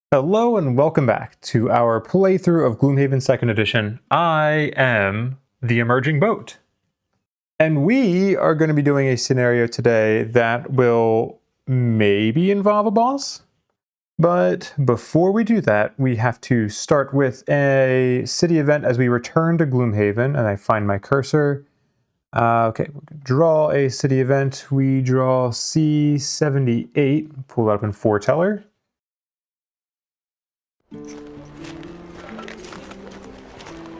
Hello and welcome back to our playthrough of Gloomhaven 2nd Edition. I am the Emerging Boat. And we are going to be doing a scenario today that will maybe involve a boss. But before we do that, we have to start with a city event as we return to Gloomhaven. And I find my cursor. Okay, draw a city event. We draw C78, pull it up in Foreteller.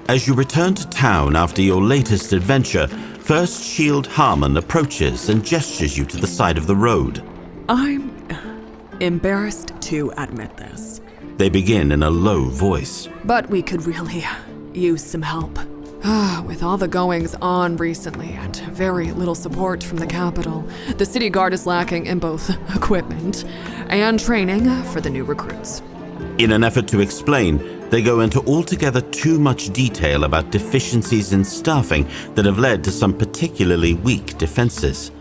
As you return to town after your latest adventure, First Shield Harmon approaches and gestures you to the side of the road. I'm embarrassed to admit this. They begin in a low voice. But we could really use some help. With all the goings on recently and very little support from the capital, the city guard is lacking in both equipment and training for the new recruits. In an effort to explain, they go into altogether too much detail about deficiencies in staffing that have led to some particularly weak defenses.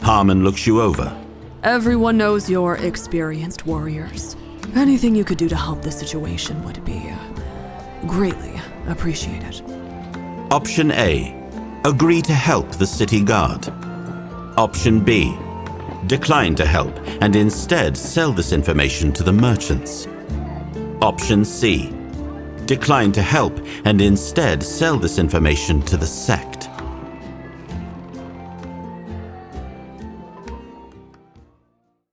Harmon looks you over. Everyone knows you're experienced warriors. Anything you could do to help the situation would be greatly appreciated. Option A. Agree to help the city guard. Option B. Decline to help and instead sell this information to the merchants. Option C. Decline to help and instead sell this information to the sect.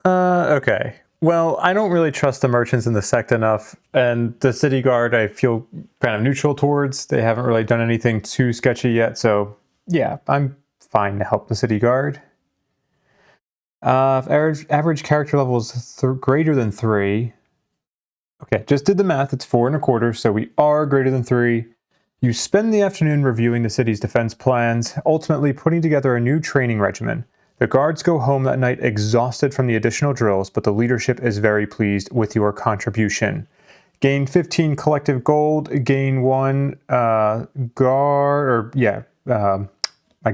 Okay. Well, I don't really trust the merchants in the sect enough, and the city guard I feel kind of neutral towards. They haven't really done anything too sketchy yet, so yeah, I'm fine to help the city guard. Average character level is greater than 3. Okay, just did the math. It's 4 1/4, so we are greater than 3. You spend the afternoon reviewing the city's defense plans, ultimately putting together a new training regimen. The guards go home that night exhausted from the additional drills, but the leadership is very pleased with your contribution. Gain 15 collective gold, gain 1 my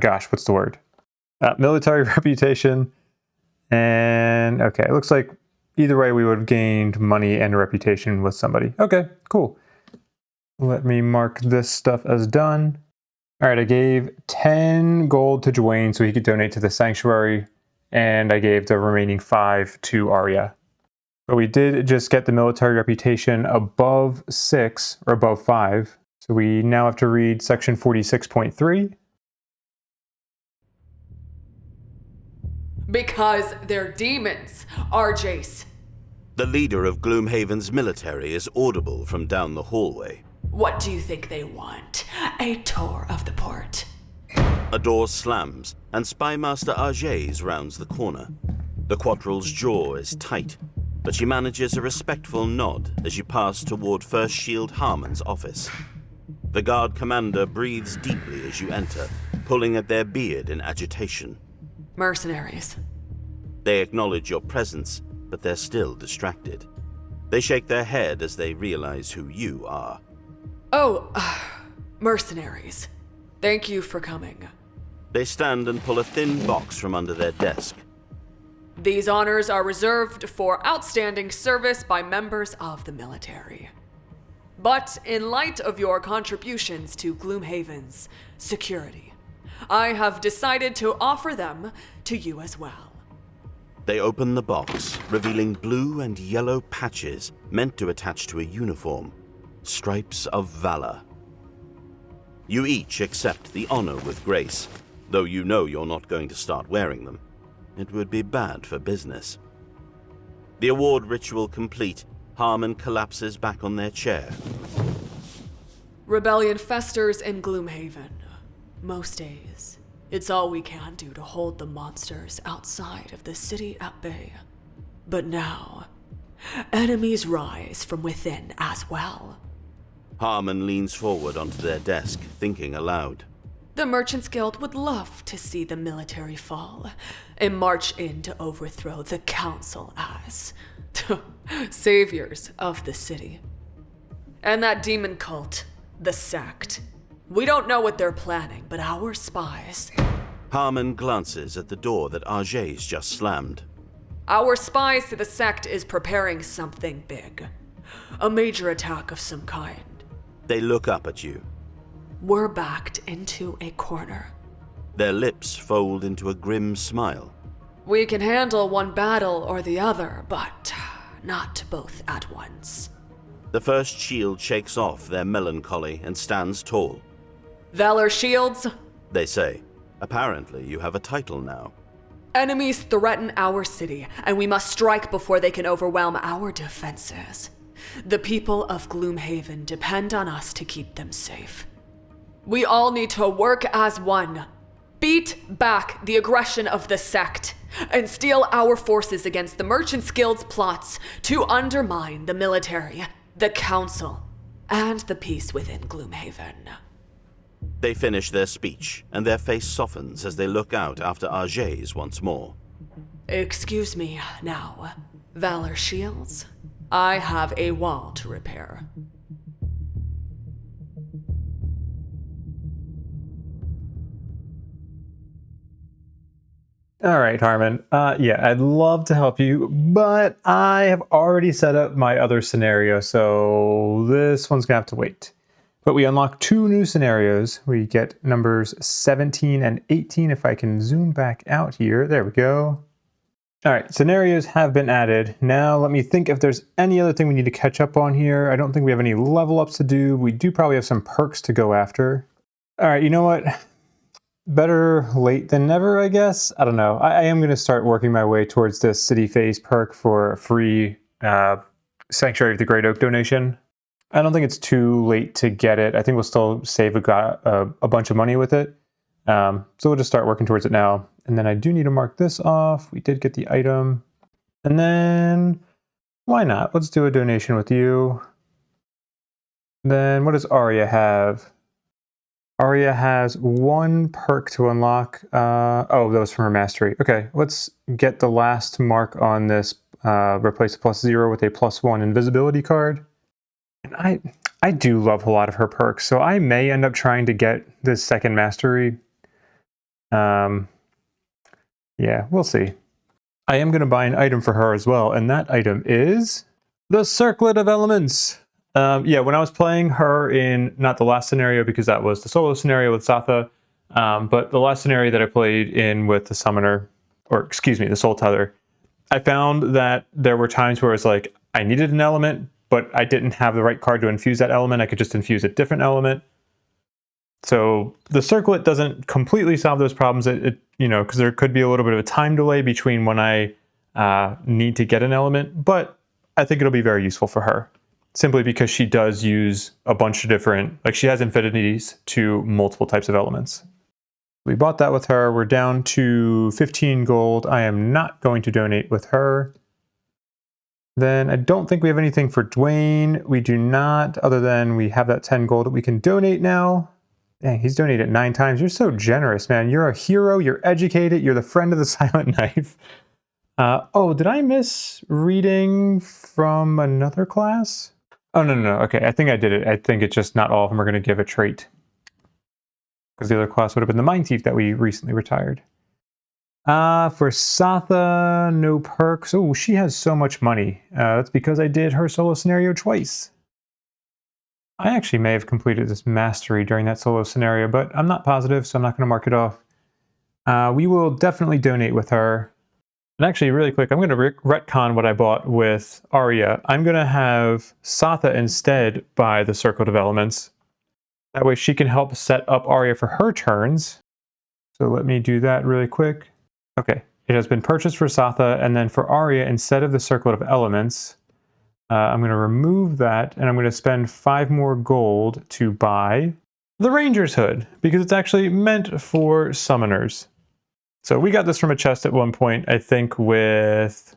gosh, what's the word? Military reputation. And okay, it looks like either way, we would have gained money and a reputation with somebody. Okay, cool. Let me mark this stuff as done. All right, I gave 10 gold to Dwayne so he could donate to the sanctuary, and I gave the remaining 5 to Arya. But we did just get the military reputation above 6, or above 5, so we now have to read section 46.3. Because they're demons, RJs. The leader of Gloomhaven's military is audible from down the hallway. What do you think they want? A tour of the port. A door slams, and Spymaster Arya rounds the corner. The Quattrel's jaw is tight, but she manages a respectful nod as you pass toward First Shield Harmon's office. The guard commander breathes deeply as you enter, pulling at their beard in agitation. Mercenaries. They acknowledge your presence, but they're still distracted. They shake their head as they realize who you are. Oh, mercenaries. Thank you for coming. They stand and pull a thin box from under their desk. These honors are reserved for outstanding service by members of the military. But in light of your contributions to Gloomhaven's security, I have decided to offer them to you as well. They open the box, revealing blue and yellow patches meant to attach to a uniform. Stripes of valor. You each accept the honor with grace, though you know you're not going to start wearing them. It would be bad for business. The award ritual complete, Harmon collapses back on their chair. Rebellion festers in Gloomhaven. Most days, it's all we can do to hold the monsters outside of the city at bay. But now, enemies rise from within as well. Harmon leans forward onto their desk, thinking aloud. The Merchants Guild would love to see the military fall and march in to overthrow the council as saviors of the city. And that demon cult, the sect. We don't know what they're planning, but our spies... Harmon glances at the door that Arya's just slammed. Our spies to the sect is preparing something big. A major attack of some kind. They look up at you. We're backed into a corner. Their lips fold into a grim smile. We can handle one battle or the other, but not both at once. The first shield shakes off their melancholy and stands tall. Valor shields. They say, apparently you have a title now. Enemies threaten our city, and we must strike before they can overwhelm our defenses. The people of Gloomhaven depend on us to keep them safe. We all need to work as one. Beat back the aggression of the sect, and steel our forces against the Merchants Guild's plots to undermine the military, the council, and the peace within Gloomhaven. They finish their speech, and their face softens as they look out after Arjay's once more. Excuse me now, Valor Shields. I have a wall to repair. All right, Harmon. Yeah, I'd love to help you, but I have already set up my other scenario, so this one's gonna have to wait. But we unlock 2 new scenarios. We get numbers 17 and 18. If I can zoom back out here, there we go. All right, scenarios have been added. Now let me think if there's any other thing we need to catch up on here. I don't think we have any level ups to do. We do probably have some perks to go after. All right, you know what? Better late than never, I guess. I don't know. I am going to start working my way towards this City Phase perk for a free Sanctuary of the Great Oak donation. I don't think it's too late to get it. I think we'll still save a bunch of money with it. So we'll just start working towards it now. And then I do need to mark this off. We did get the item. And then, why not? Let's do a donation with you. Then what does Arya have? Arya has 1 perk to unlock. Oh, that was from her mastery. Okay, let's get the last mark on this. Replace a +0 with a +1 invisibility card. And I do love a lot of her perks, so I may end up trying to get this second mastery. Yeah, we'll see. I am going to buy an item for her as well, and that item is the Circlet of Elements. Yeah, when I was playing her in, not the last scenario because that was the solo scenario with Satha, but the last scenario that I played in with the Summoner, or excuse me, the Soultether, I found that there were times where it's like, I needed an element, but I didn't have the right card to infuse that element. I could just infuse a different element. So the Circlet doesn't completely solve those problems, you know, because there could be a little bit of a time delay between when I need to get an element, but I think it'll be very useful for her. Simply because she does use a bunch of different, like she has infinities to multiple types of elements. We bought that with her. We're down to 15 gold. I am not going to donate with her. Then I don't think we have anything for Dwayne. We do not, other than we have that 10 gold that we can donate now. Dang, he's donated 9 times. You're so generous, man. You're a hero. You're educated. You're the friend of the Silent Knife. Oh, did I miss reading from another class? Oh, no. Okay, I think I did it. I think it's just not all of them are going to give a trait. Because the other class would have been the Mind Thief that we recently retired. For Satha, no perks. Oh, she has so much money. That's because I did her solo scenario twice. I actually may have completed this mastery during that solo scenario, but I'm not positive, so I'm not going to mark it off. We will definitely donate with her. And actually, really quick, I'm going to retcon what I bought with Arya. I'm going to have Satha instead buy the Circlet of Elements. That way she can help set up Arya for her turns. So let me do that really quick. Okay, it has been purchased for Satha, and then for Arya, instead of the Circlet of Elements, I'm going to remove that, and I'm going to spend 5 more gold to buy the Ranger's Hood, because it's actually meant for summoners. So we got this from a chest at one point, I think with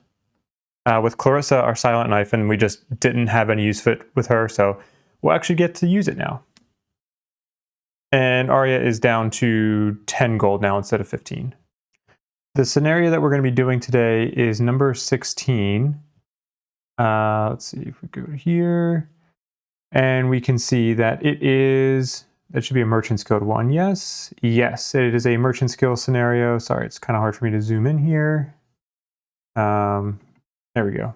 Clarissa, our Silent Knife, and we just didn't have any use for it with her, so we'll actually get to use it now. And Arya is down to 10 gold now instead of 15. The scenario that we're going to be doing today is number 16. Let's see if we go here. And we can see that that should be a Merchant's Guild one. Yes, it is a Merchant's Guild scenario. Sorry, it's kind of hard for me to zoom in here. There we go.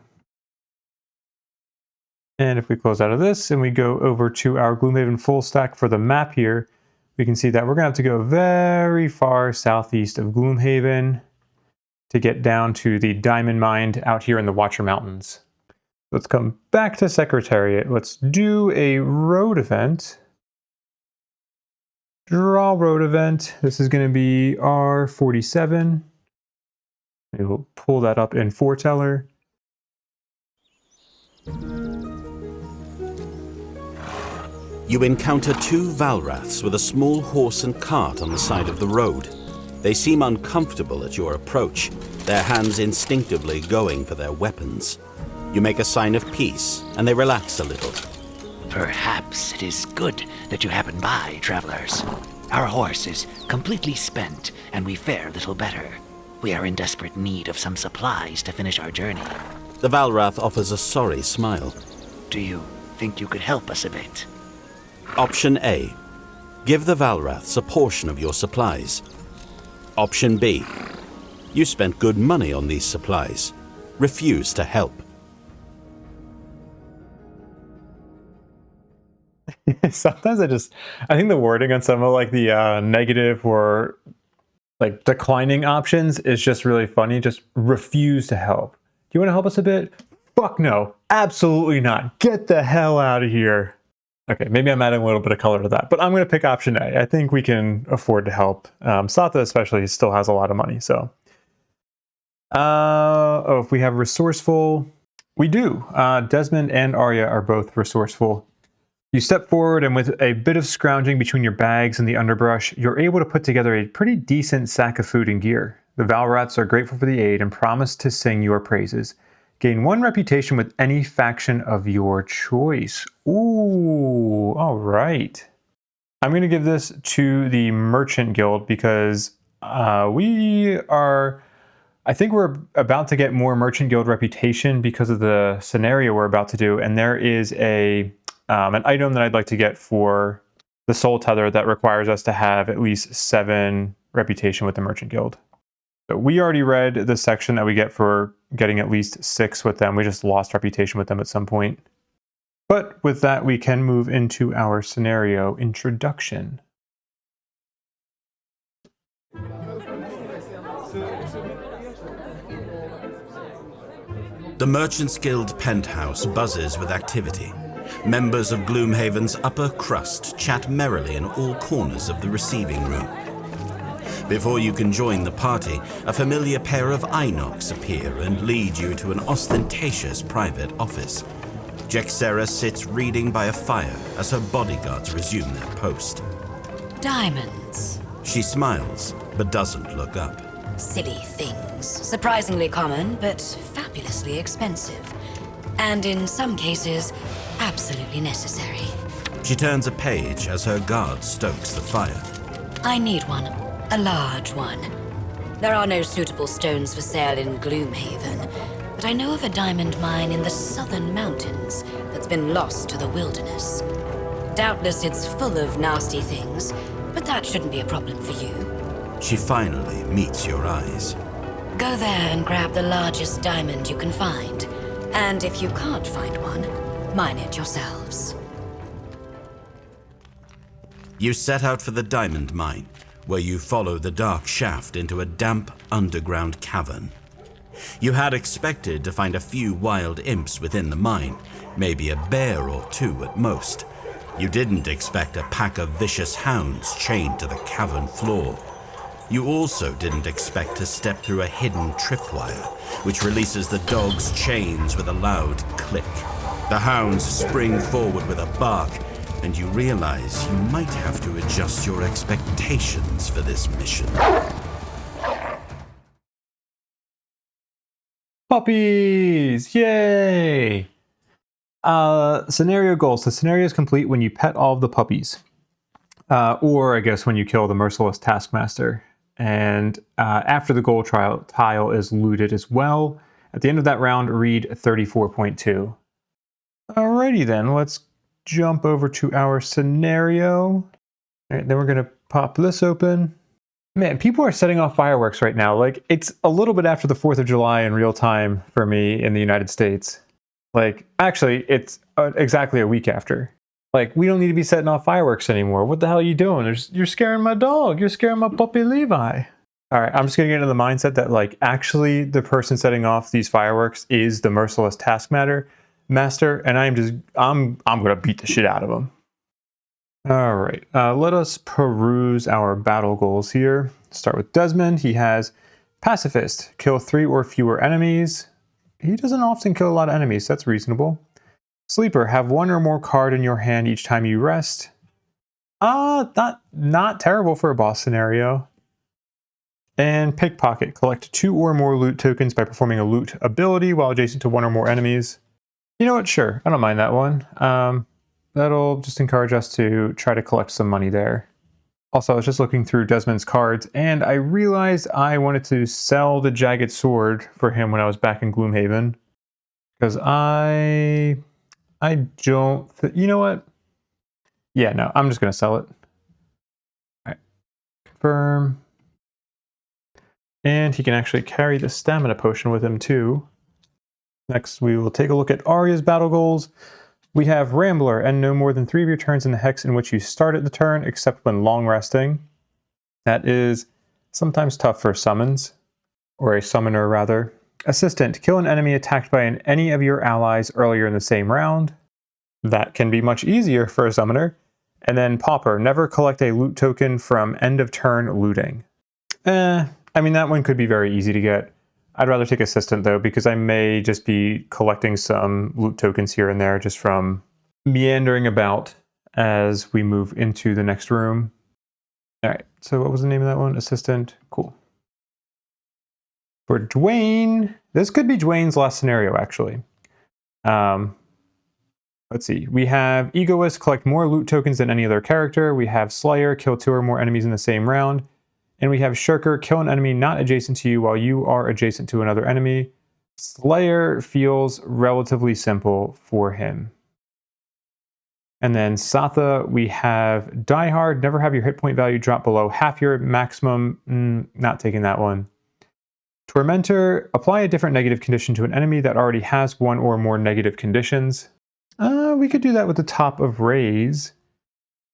And if we close out of this and we go over to our Gloomhaven full stack for the map here, we can see that we're going to have to go very far southeast of Gloomhaven to get down to the diamond mine out here in the Watcher Mountains. Let's come back to Secretariat. Let's do a road event. Draw road event. This is going to be R47. We will pull that up in Foreteller. You encounter two Valraths with a small horse and cart on the side of the road. They seem uncomfortable at your approach, their hands instinctively going for their weapons. You make a sign of peace, and they relax a little. Perhaps it is good that you happen by, travelers. Our horse is completely spent, and we fare little better. We are in desperate need of some supplies to finish our journey. The Valrath offers a sorry smile. Do you think you could help us a bit? Option A. Give the Valraths a portion of your supplies. Option B. You spent good money on these supplies. Refuse to help. Sometimes I think the wording on some of like the negative or like declining options is just really funny. Just refuse to help. Do you want to help us a bit? Fuck no. Absolutely not. Get the hell out of here. Okay, maybe I'm adding a little bit of color to that, but I'm going to pick option A. I think we can afford to help. Satha especially still has a lot of money, so. If we have resourceful, we do. Desmond and Arya are both resourceful. You step forward, and with a bit of scrounging between your bags and the underbrush, you're able to put together a pretty decent sack of food and gear. The Valraths are grateful for the aid and promise to sing your praises. Gain 1 reputation with any faction of your choice. Ooh, all right. I'm going to give this to the Merchant Guild because I think we're about to get more Merchant Guild reputation because of the scenario we're about to do, and there is an item that I'd like to get for the Soultether that requires us to have at least 7 reputation with the Merchant Guild. So we already read the section that we get for getting at least 6 with them. We just lost reputation with them at some point. But with that, we can move into our scenario introduction. The Merchants Guild penthouse buzzes with activity. Members of Gloomhaven's upper crust chat merrily in all corners of the receiving room. Before you can join the party, a familiar pair of Inox appear and lead you to an ostentatious private office. Jexera sits reading by a fire as her bodyguards resume their post. Diamonds. She smiles, but doesn't look up. Silly things. Surprisingly common, but fabulously expensive. And in some cases, absolutely necessary. She turns a page as her guard stokes the fire. I need one. A large one. There are no suitable stones for sale in Gloomhaven, but I know of a diamond mine in the southern mountains that's been lost to the wilderness. Doubtless it's full of nasty things, but that shouldn't be a problem for you. She finally meets your eyes. Go there and grab the largest diamond you can find. And if you can't find one, mine it yourselves. You set out for the diamond mine, where you follow the dark shaft into a damp underground cavern. You had expected to find a few wild imps within the mine, maybe a bear or 2 at most. You didn't expect a pack of vicious hounds chained to the cavern floor. You also didn't expect to step through a hidden tripwire, which releases the dog's chains with a loud click. The hounds spring forward with a bark, and you realize you might have to adjust your expectations for this mission. Puppies! Yay! Scenario goals. The scenario is complete when you pet all of the puppies. Or, I guess, when you kill the Merciless Taskmaster. And after the goal tile is looted as well. At the end of that round, read 34.2. Alrighty then, let's jump over to our scenario. All right, then we're going to pop this open. Man, people are setting off fireworks right now. Like, it's a little bit after the 4th of July in real time for me in the United States. Like, actually, it's exactly a week after. Like, we don't need to be setting off fireworks anymore. What the hell are you doing? You're scaring my dog. You're scaring my puppy Levi. All right, I'm just gonna get into the mindset that, like, actually the person setting off these fireworks is the Merciless Taskmaster, and I'm gonna beat the shit out of him. All right, let us peruse our battle goals here. Start with Desmond. He has Pacifist, kill 3 or fewer enemies. He doesn't often kill a lot of enemies, so that's reasonable. Sleeper, have 1 or more card in your hand each time you rest. Not terrible for a boss scenario. And Pickpocket, collect 2 or more loot tokens by performing a loot ability while adjacent to 1 or more enemies. You know what, sure, I don't mind that one. That'll just encourage us to try to collect some money there. Also, I was just looking through Desmond's cards, and I realized I wanted to sell the Jagged Sword for him when I was back in Gloomhaven. Because I don't... you know what? Yeah, no, I'm just going to sell it. All right. Confirm. And he can actually carry the stamina potion with him, too. Next, we will take a look at Arya's battle goals. We have Rambler, and no more than 3 of your turns in the hex in which you started the turn, except when long resting. That is sometimes tough for summons, or a summoner rather. Assistant, kill an enemy attacked by any of your allies earlier in the same round. That can be much easier for a summoner. And then Pauper, never collect a loot token from end of turn looting. I mean, that one could be very easy to get. I'd rather take Assistant, though, because I may just be collecting some loot tokens here and there just from meandering about as we move into the next room. All right, so what was the name of that one? Assistant. Cool. For Dwayne, this could be Dwayne's last scenario, actually. Let's see. We have Egoist, collect more loot tokens than any other character. We have Slayer, kill 2 or more enemies in the same round. And we have Shirker, kill an enemy not adjacent to you while you are adjacent to another enemy. Slayer feels relatively simple for him. And then Satha, we have Die Hard, never have your hit point value drop below half your maximum. Not taking that one. Tormentor, apply a different negative condition to an enemy that already has 1 or more negative conditions. We could do that with the top of Raise.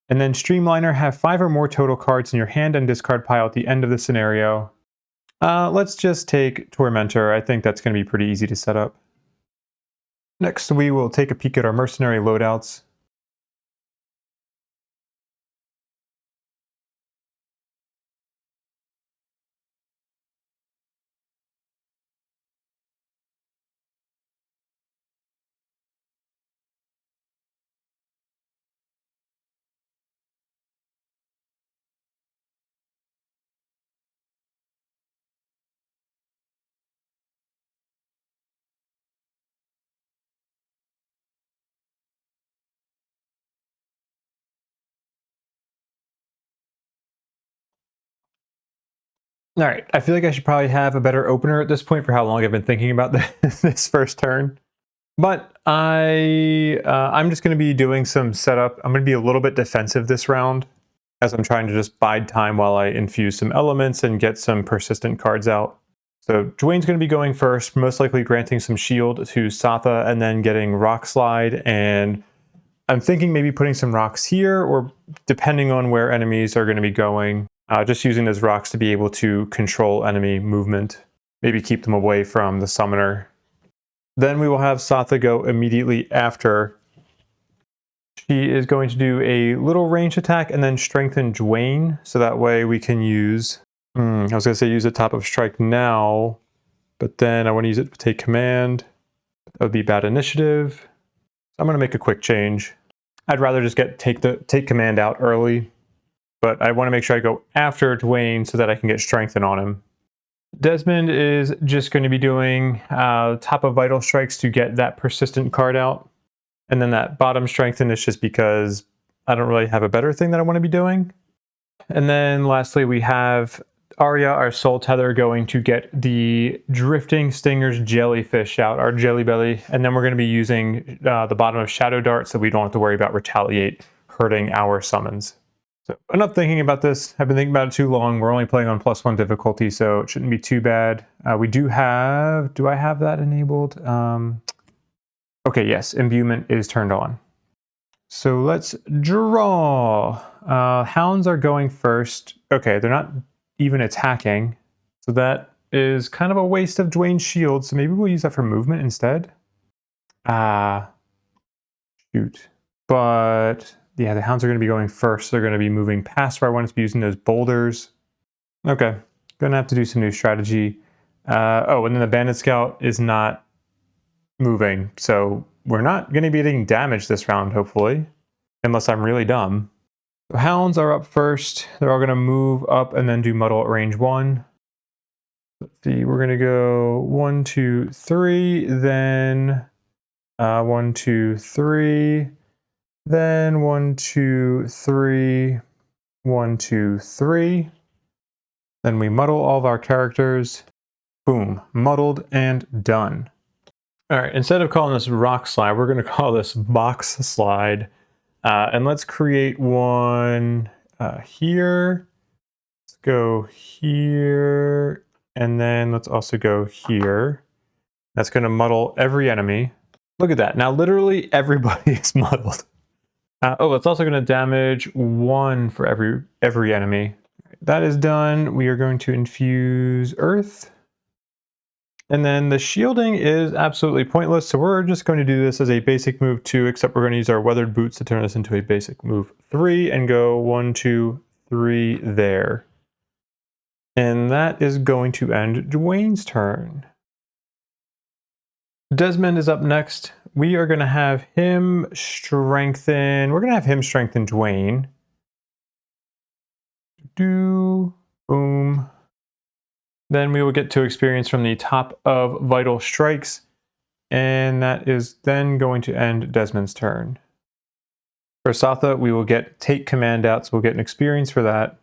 And then Streamliner, have 5 or more total cards in your hand and discard pile at the end of the scenario. Let's just take Tormentor. I think that's going to be pretty easy to set up. Next, we will take a peek at our Mercenary loadouts. All right, I feel like I should probably have a better opener at this point for how long I've been thinking about this first turn. But I'm just going to be doing some setup. I'm going to be a little bit defensive this round as I'm trying to just bide time while I infuse some elements and get some persistent cards out. So Dwayne's going to be going first, most likely granting some shield to Satha and then getting Rock Slide. And I'm thinking maybe putting some rocks here, or depending on where enemies are going to be going, just using those rocks to be able to control enemy movement, maybe keep them away from the summoner. Then we will have Satha go immediately after. She is going to do a little range attack and then strengthen Dwayne, so that way we can use, I was going to say use the top of strike now, but then I want to use it to take command. That would be bad initiative. I'm going to make a quick change. I'd rather just take command out early, but I want to make sure I go after Dwayne so that I can get strengthen on him. Desmond is just going to be doing top of vital strikes to get that persistent card out. And then that bottom strengthen is just because I don't really have a better thing that I want to be doing. And then lastly, we have Arya, our Soultether, going to get the Drifting Stinger's Jellyfish out, our Jelly Belly. And then we're going to be using the bottom of Shadow Dart so we don't have to worry about Retaliate hurting our summons. So enough thinking about this. I've been thinking about it too long. We're only playing on +1 difficulty, so it shouldn't be too bad. We do have, do I have that enabled? Okay, yes, Imbuement is turned on. So let's draw. Hounds are going first. Okay, they're not even attacking. So that is kind of a waste of Dwayne's shield. So maybe we'll use that for movement instead. Shoot. But yeah, the hounds are going to be going first. They're going to be moving past where I want to be using those boulders. Okay, gonna have to do some new strategy. Oh, and then the bandit scout is not moving. So we're not going to be getting damage this round, hopefully. Unless I'm really dumb. So hounds are up first. They're all going to move up and then do muddle at range 1. Let's see, we're going to go 1, 2, 3, then 1, 2, 3, then 1, 2, 3, 1, 2, 3. Then we muddle all of our characters. Boom, muddled and done. All right, instead of calling this rock slide, we're going to call this box slide. And let's create one here. Let's go here. And then let's also go here. That's going to muddle every enemy. Look at that. Now literally everybody is muddled. Oh, it's also going to damage 1 for every enemy. That is done. We are going to infuse earth. And then the shielding is absolutely pointless, so we're just going to do this as a basic move 2, except we're going to use our weathered boots to turn this into a basic move 3 and go 1, 2, 3 there. And that is going to end Dwayne's turn. Desmond is up next. We are going to have him strengthen. We're going to have him strengthen Dwayne. Boom. Then we will get to experience from the top of Vital Strikes, and that is then going to end Desmond's turn. For Satha, we will get Take Command out, so we'll get an experience for that.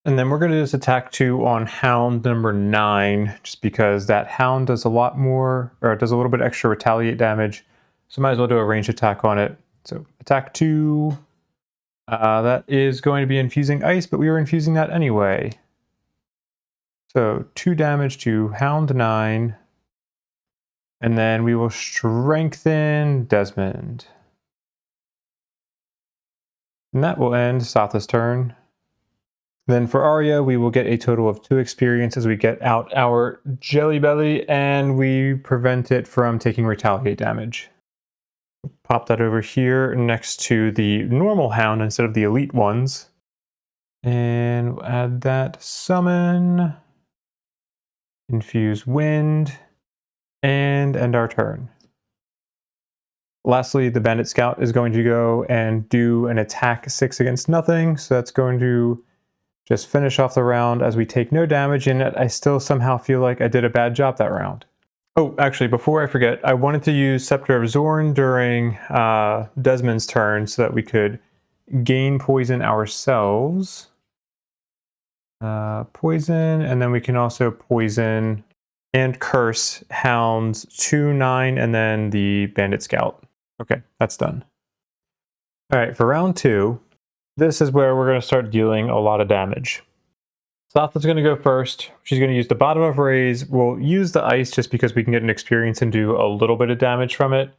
And then we're going to do this attack 2 on Hound number 9, just because that Hound does a lot more, or it does a little bit extra retaliate damage, so might as well do a ranged attack on it. So attack 2, that is going to be infusing ice, but we were infusing that anyway. So 2 damage to Hound 9. And then we will strengthen Desmond. And that will end Satha's turn. Then for Arya, we will get a total of 2 experience as we get out our Jelly Belly and we prevent it from taking retaliate damage. Pop that over here next to the normal Hound instead of the elite ones. And we'll add that summon. Infuse wind, and end our turn. Lastly, the Bandit Scout is going to go and do an attack 6 against nothing, so that's going to just finish off the round as we take no damage, and I still somehow feel like I did a bad job that round. Oh, actually, before I forget, I wanted to use Scepter of Zorn during Desmond's turn so that we could gain poison ourselves. Poison, and then we can also poison and curse Hounds 2, 9, and then the Bandit Scout. Okay, that's done. All right, for round 2, this is where we're going to start dealing a lot of damage. Satha's going to go first. She's going to use the bottom of Raise. We'll use the ice just because we can get an experience and do a little bit of damage from it.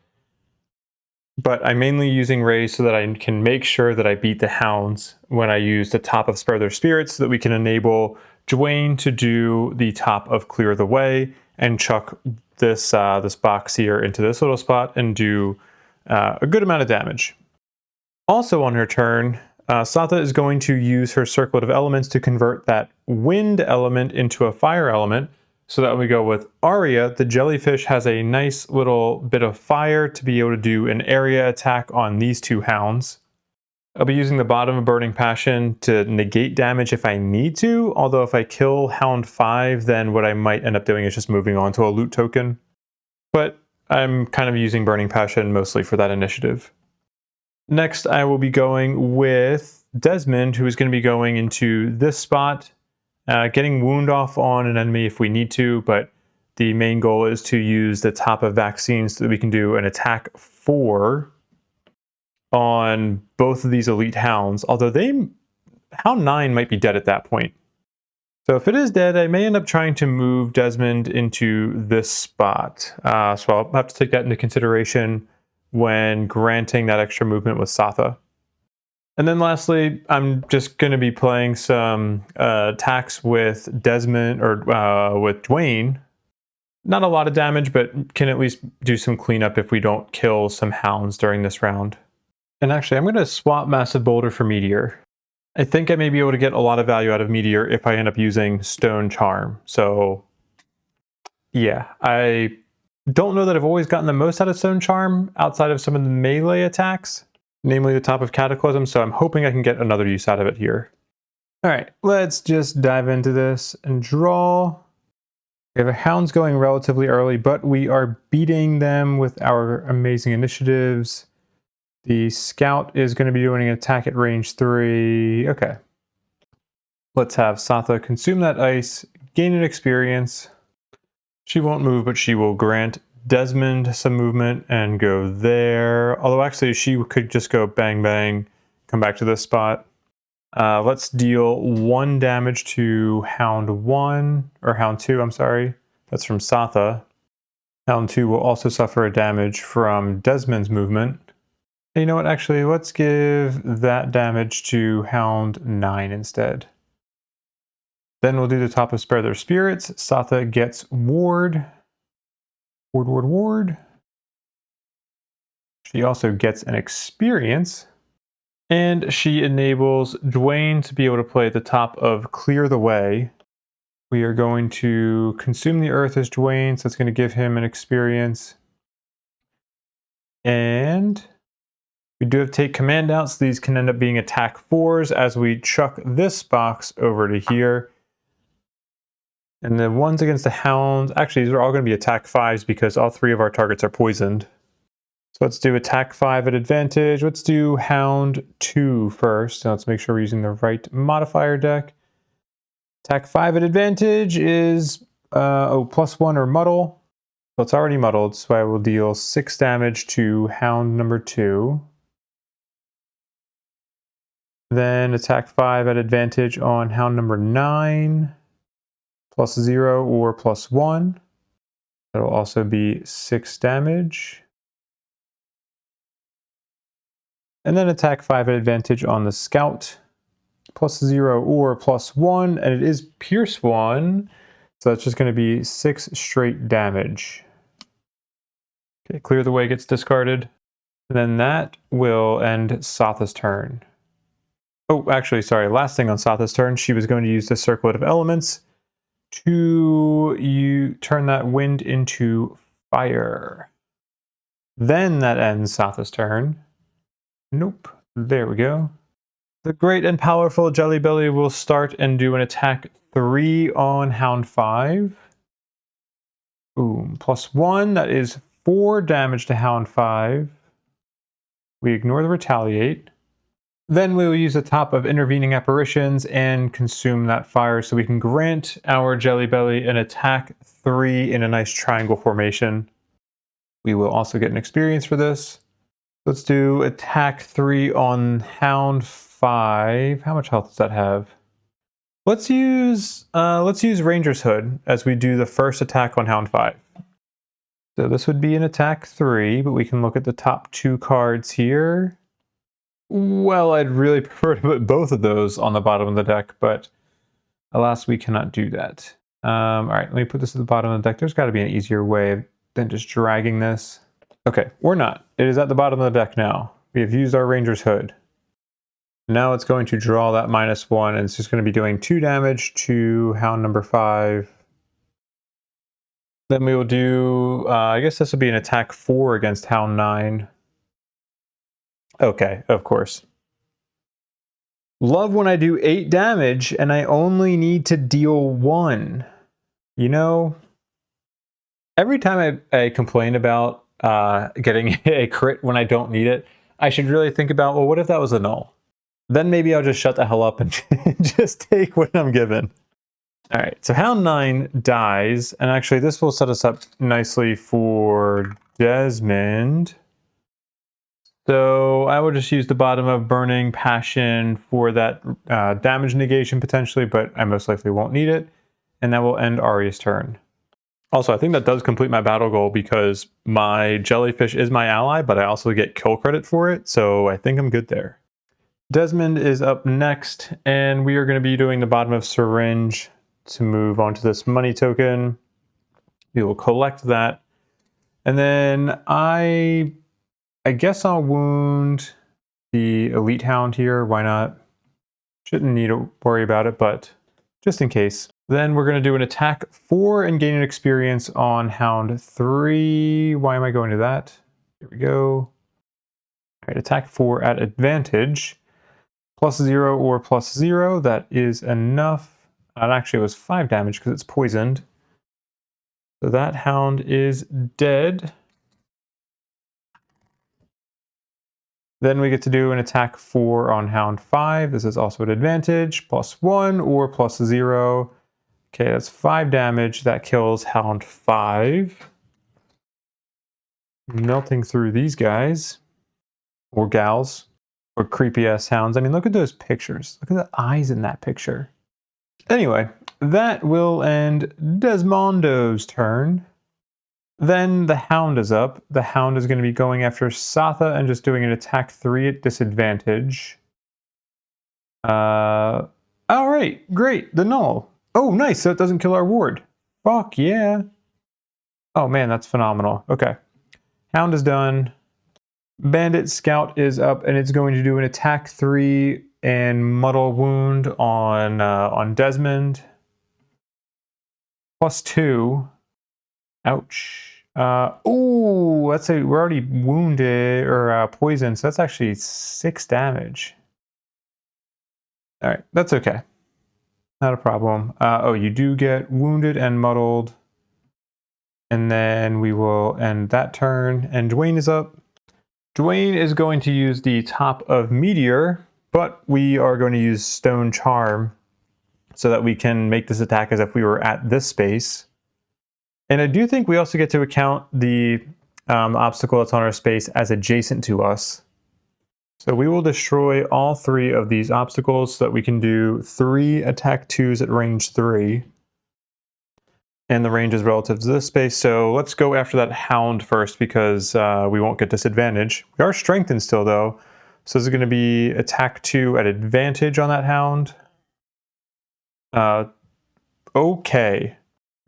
But I'm mainly using Raise so that I can make sure that I beat the Hounds when I use the top of Spare Their Spirits so that we can enable Dwayne to do the top of Clear the Way and chuck this this box here into this little spot and do a good amount of damage. Also on her turn, Satha is going to use her Circlet of Elements to convert that wind element into a fire element. So that when we go with Arya, the jellyfish has a nice little bit of fire to be able to do an area attack on these 2 Hounds. I'll be using the bottom of Burning Passion to negate damage if I need to, although if I kill Hound 5, then what I might end up doing is just moving on to a loot token. But I'm kind of using Burning Passion mostly for that initiative. Next, I will be going with Desmond, who is going to be going into this spot. Getting wound off on an enemy if we need to, but the main goal is to use the top of vaccines so that we can do an attack 4 on both of these elite Hounds, although Hound 9 might be dead at that point. So if it is dead, I may end up trying to move Desmond into this spot. So I'll have to take that into consideration when granting that extra movement with Satha. And then lastly, I'm just going to be playing some attacks with Desmond or with Dwayne. Not a lot of damage, but can at least do some cleanup if we don't kill some hounds during this round. And actually, I'm going to swap Massive Boulder for Meteor. I think I may be able to get a lot of value out of Meteor if I end up using Stone Charm. So yeah, I don't know that I've always gotten the most out of Stone Charm outside of some of the melee attacks, namely the top of Cataclysm, so I'm hoping I can get another use out of it here. All right, let's just dive into this and draw. We have our hounds going relatively early, but we are beating them with our amazing initiatives. The scout is going to be doing an attack at range 3. Okay. Let's have Satha consume that ice, gain an experience. She won't move, but she will grant Desmond some movement and go there. Although actually she could just go bang bang, come back to this spot. Let's deal 1 damage to Hound 1, or Hound 2, I'm sorry. That's from Satha. Hound 2 will also suffer a damage from Desmond's movement. And you know what, actually, let's give that damage to Hound 9 instead. Then we'll do the top of Spare Their Spirits. Satha gets Ward. Ward. She also gets an experience. And she enables Dwayne to be able to play at the top of Clear the Way. We are going to consume the earth as Dwayne, so it's going to give him an experience. And we do have to take command out, so these can end up being attack 4s as we chuck this box over to here. And the ones against the hounds, actually these are all going to be attack 5s because all 3 of our targets are poisoned. So let's do attack 5 at advantage. Let's do Hound 2 first. Now let's make sure we're using the right modifier deck. Attack 5 at advantage is +1 or muddle. So it's already muddled, so I will deal 6 damage to Hound number 2. Then attack 5 at advantage on Hound number 9. +0 or +1. That'll also be 6 damage. And then attack 5 at advantage on the scout. +0 or +1, and it is Pierce 1. So that's just going to be 6 straight damage. Okay, Clear the Way gets discarded. And then that will end Satha's turn. Oh, actually, sorry, last thing on Satha's turn, she was going to use the Circlet of Elements to turn that wind into fire. Then that ends Satha's turn. Nope, there we go. The great and powerful Jelly Belly will start and do an attack 3 on Hound 5. Boom, +1, that is 4 damage to Hound 5. We ignore the retaliate. Then we will use the top of Intervening Apparitions and consume that fire so we can grant our Jelly Belly an attack 3 in a nice triangle formation. We will also get an experience for this. Let's do attack 3 on Hound 5. How much health does that have? Let's use Ranger's Hood as we do the first attack on Hound 5. So this would be an attack 3, but we can look at the top 2 cards here. Well, I'd really prefer to put both of those on the bottom of the deck, but alas, we cannot do that. All right, let me put this at the bottom of the deck. There's got to be an easier way than just dragging this. Okay, we're not. It is at the bottom of the deck now. We have used our Ranger's Hood. Now it's going to draw that -1, and it's just going to be doing 2 damage to Hound number 5. Then we will do, I guess this will be an attack 4 against Hound 9. Okay, of course. Love when I do 8 damage and I only need to deal 1. You know, every time I complain about getting a crit when I don't need it, I should really think about, well, what if that was a null? Then maybe I'll just shut the hell up and just take what I'm given. All right, so Hound 9 dies, and actually this will set us up nicely for Desmond. So I will just use the bottom of Burning Passion for that damage negation potentially, but I most likely won't need it. And that will end Arya's turn. Also, I think that does complete my battle goal because my jellyfish is my ally, but I also get kill credit for it, so I think I'm good there. Desmond is up next, and we are going to be doing the bottom of syringe to move on to this money token. We will collect that. And then I guess I'll wound the elite hound here. Why not? Shouldn't need to worry about it, but just in case. Then we're going to do an attack 4 and gain an experience on hound 3. Why am I going to that? Here we go. All right, attack 4 at advantage. +0 or +0. That is enough. And actually it was 5 damage because it's poisoned. So that hound is dead. Then we get to do an attack 4 on hound 5. This is also at advantage. +1 or +0. Okay, that's 5 damage. That kills hound 5. Melting through these guys. Or gals. Or creepy ass hounds. I mean, look at those pictures. Look at the eyes in that picture. Anyway, that will end Desmondo's turn. Then the hound is up. The hound is going to be going after Satha and just doing an attack 3 at disadvantage. Alright, great. The null. Oh, nice. So it doesn't kill our ward. Fuck yeah. Oh man, that's phenomenal. Okay. Hound is done. Bandit Scout is up and it's going to do an attack 3 and muddle wound on Desmond. +2. Ouch. Oh, let's say we're already wounded or poisoned, so that's actually 6 damage. All right, that's okay. Not a problem. Oh, you do get wounded and muddled. And then we will end that turn. And Dwayne is up. Dwayne is going to use the top of Meteor, but we are going to use Stone Charm so that we can make this attack as if we were at this space. And I do think we also get to account the obstacle that's on our space as adjacent to us. So we will destroy all 3 of these obstacles so that we can do 3 attack 2s at range 3. And the range is relative to this space. So let's go after that hound first because we won't get disadvantage. We are strengthened still though. So this is going to be attack 2 at advantage on that hound. Okay.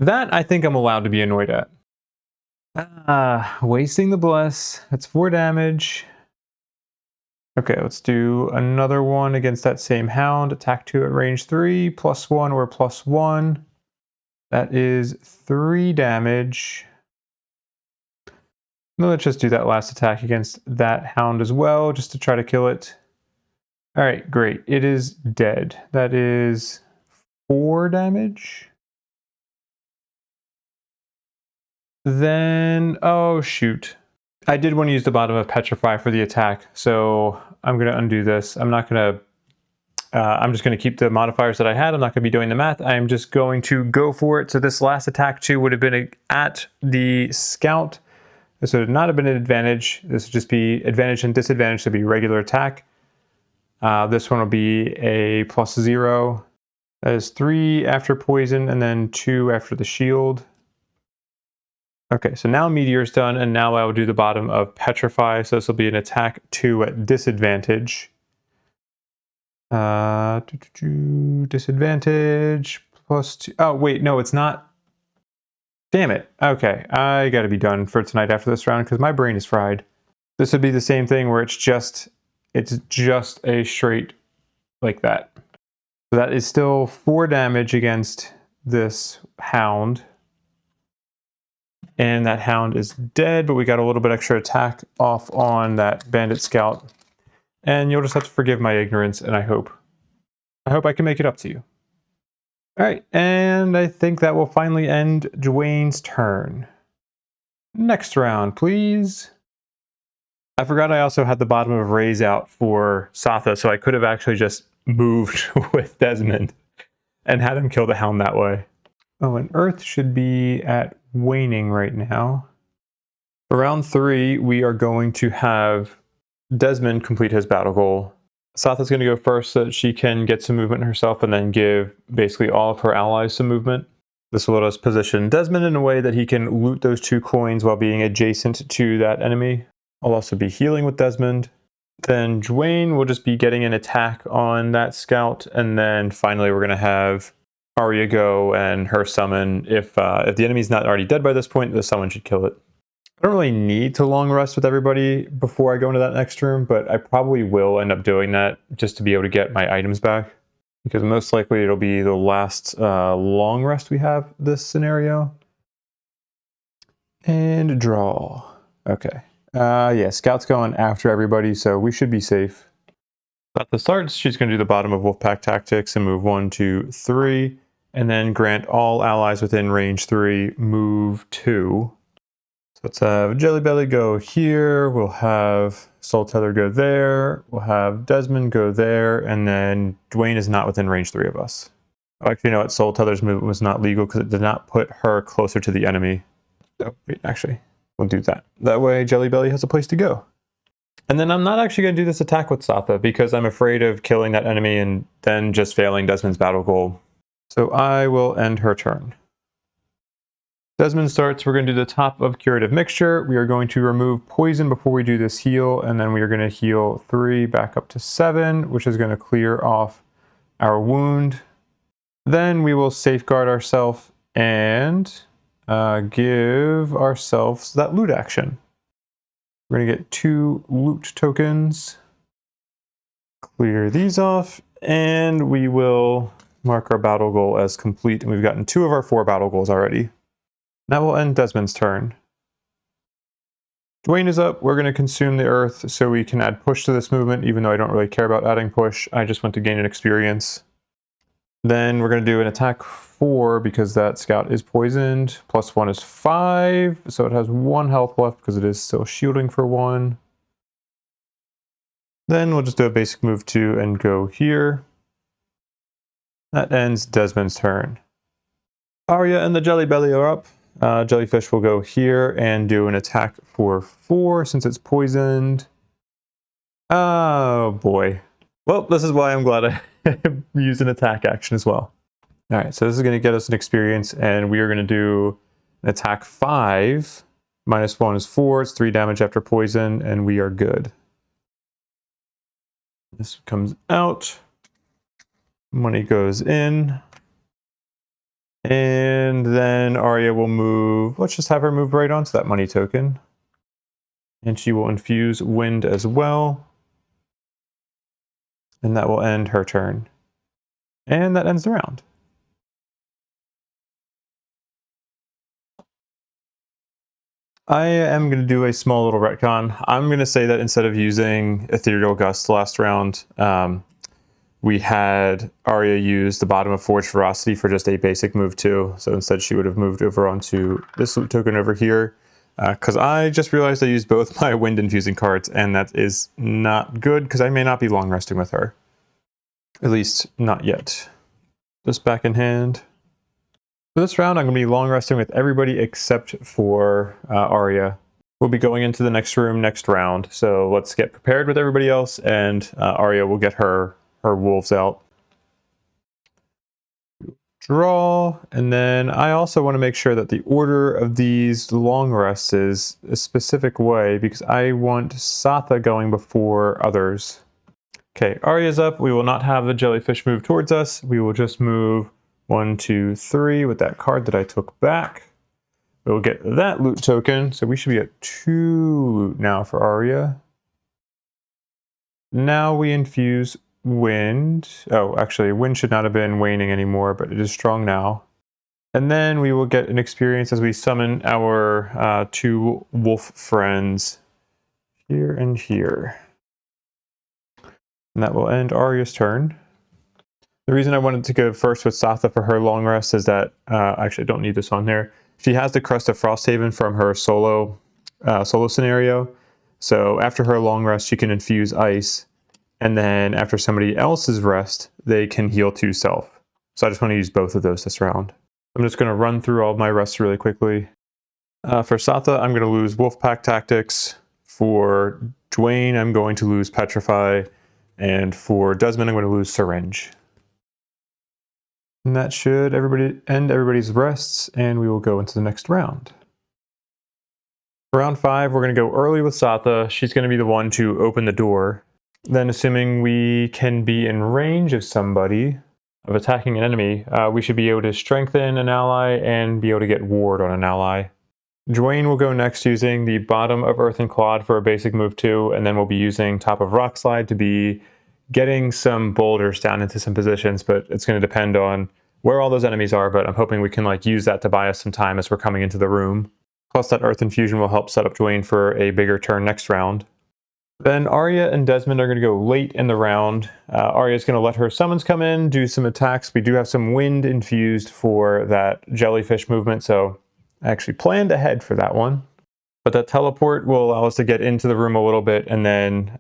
That I think I'm allowed to be annoyed at. Wasting the bless. That's 4 damage. Okay, let's do another one against that same hound. Attack 2 at range 3, +1 or +1. That is 3 damage. Now let's just do that last attack against that hound as well, just to try to kill it. All right, great. It is dead. That is 4 damage. Then, oh shoot. I did want to use the bottom of Petrify for the attack, so I'm going to undo this. I'm just going to keep the modifiers that I had. I'm not going to be doing the math. I'm just going to go for it. So this last attack 2 would have been at the scout. This would not have been an advantage. This would just be advantage and disadvantage to be regular attack. This one will be a +0. That is 3 after poison and then 2 after the shield. Okay, so now Meteor's done, and now I will do the bottom of Petrify. So this will be an attack 2 at disadvantage. Disadvantage +2. Oh, wait, no, it's not. Damn it. Okay, I gotta be done for tonight after this round because my brain is fried. This would be the same thing where it's just a straight like that. So that is still 4 damage against this hound. And that hound is dead, but we got a little bit extra attack off on that bandit scout. And you'll just have to forgive my ignorance, and I hope I can make it up to you. All right, and I think that will finally end Dwayne's turn. Next round, please. I forgot I also had the bottom of Raise out for Satha, so I could have actually just moved with Desmond and had him kill the hound that way. Oh, and Earth should be at waning right now. For round 3, we are going to have Desmond complete his battle goal. Satha's going to go first so that she can get some movement herself and then give basically all of her allies some movement. This will let us position Desmond in a way that he can loot those 2 coins while being adjacent to that enemy. I'll also be healing with Desmond. Then Dwayne will just be getting an attack on that scout, and then finally we're going to have Arya go and her summon. If the enemy's not already dead by this point, the summon should kill it. I don't really need to long rest with everybody before I go into that next room, but I probably will end up doing that just to be able to get my items back, because most likely it'll be the last long rest we have this scenario. And draw. Okay. Yeah, Scout's going after everybody, so we should be safe. At the start, she's going to do the bottom of Wolfpack Tactics and move 1, 2, 3, and then grant all allies within range 3 move 2. So let's have Jellybelly go here, we'll have Soultether go there, we'll have Desmond go there, and then Dwayne is not within range 3 of us. Oh, actually, you know what? Soultether's movement was not legal because it did not put her closer to the enemy. Oh, wait, actually. We'll do that. That way Jellybelly has a place to go. And then I'm not actually going to do this attack with Satha because I'm afraid of killing that enemy and then just failing Desmond's battle goal. So I will end her turn. Desmond starts. We're going to do the top of Curative Mixture. We are going to remove poison before we do this heal, and then we are going to heal 3 back up to 7, which is going to clear off our wound. Then we will safeguard ourselves and give ourselves that loot action. We're going to get 2 loot tokens, clear these off, and we will mark our battle goal as complete. And we've gotten 2 of our 4 battle goals already. That will end Desmond's turn. Dwayne is up. We're going to consume the earth so we can add push to this movement, even though I don't really care about adding push. I just want to gain an experience. Then we're going to do an attack 4 because that scout is poisoned. +1 is 5, so it has 1 health left because it is still shielding for 1. Then we'll just do a basic move 2 and go here. That ends Desmond's turn. Arya and the Jellybelly are up. Jellyfish will go here and do an attack for 4 since it's poisoned. Oh boy. Well, this is why I'm glad I used an attack action as well. Alright, so this is going to get us an experience, and we are going to do an attack 5. -1 is 4, it's 3 damage after poison, and we are good. This comes out. Money goes in. And then Arya will move, let's just have her move right onto that money token. And she will infuse wind as well. And that will end her turn. And that ends the round. I am going to do a small little retcon. I'm going to say that instead of using Ethereal Gust last round, we had Arya use the bottom of Forge Ferocity for just a basic move 2. So instead she would have moved over onto this loot token over here. Because I just realized I used both my wind infusing cards, and that is not good because I may not be long resting with her. At least not yet. Just back in hand. For this round I'm going to be long resting with everybody except for Arya. We'll be going into the next room next round. So let's get prepared with everybody else, and Arya will get her wolves out. Draw, and then I also want to make sure that the order of these long rests is a specific way because I want Satha going before others. Okay, Arya's up. We will not have the jellyfish move towards us. We will just move 1, 2, 3 with that card that I took back. We'll get that loot token, so we should be at 2 loot now for Arya. Now we infuse wind. Oh, actually, wind should not have been waning anymore, but it is strong now. And then we will get an experience as we summon our 2 wolf friends here and here. And that will end Arya's turn. The reason I wanted to go first with Satha for her long rest is that, actually I don't need this on there. She has the Crest of Frosthaven from her solo scenario. So after her long rest, she can infuse ice. And then after somebody else's rest, they can heal 2 self. So I just want to use both of those this round. I'm just going to run through all of my rests really quickly. For Satha, I'm going to lose Wolfpack Tactics. For Dwayne, I'm going to lose Petrify. And for Desmond, I'm going to lose Syringe. And that should end everybody's rests, and we will go into the next round. For round 5, we're going to go early with Satha. She's going to be the one to open the door. Then, assuming we can be in range of somebody, of attacking an enemy, we should be able to strengthen an ally and be able to get ward on an ally. Dwayne will go next using the bottom of Earth and Clod for a basic move 2, and then we'll be using top of Rock Slide to be getting some boulders down into some positions, but it's going to depend on where all those enemies are, but I'm hoping we can use that to buy us some time as we're coming into the room. Plus that Earth Infusion will help set up Dwayne for a bigger turn next round. Then Arya and Desmond are going to go late in the round. Arya's going to let her summons come in, do some attacks. We do have some wind infused for that jellyfish movement, so I actually planned ahead for that one. But that teleport will allow us to get into the room a little bit, and then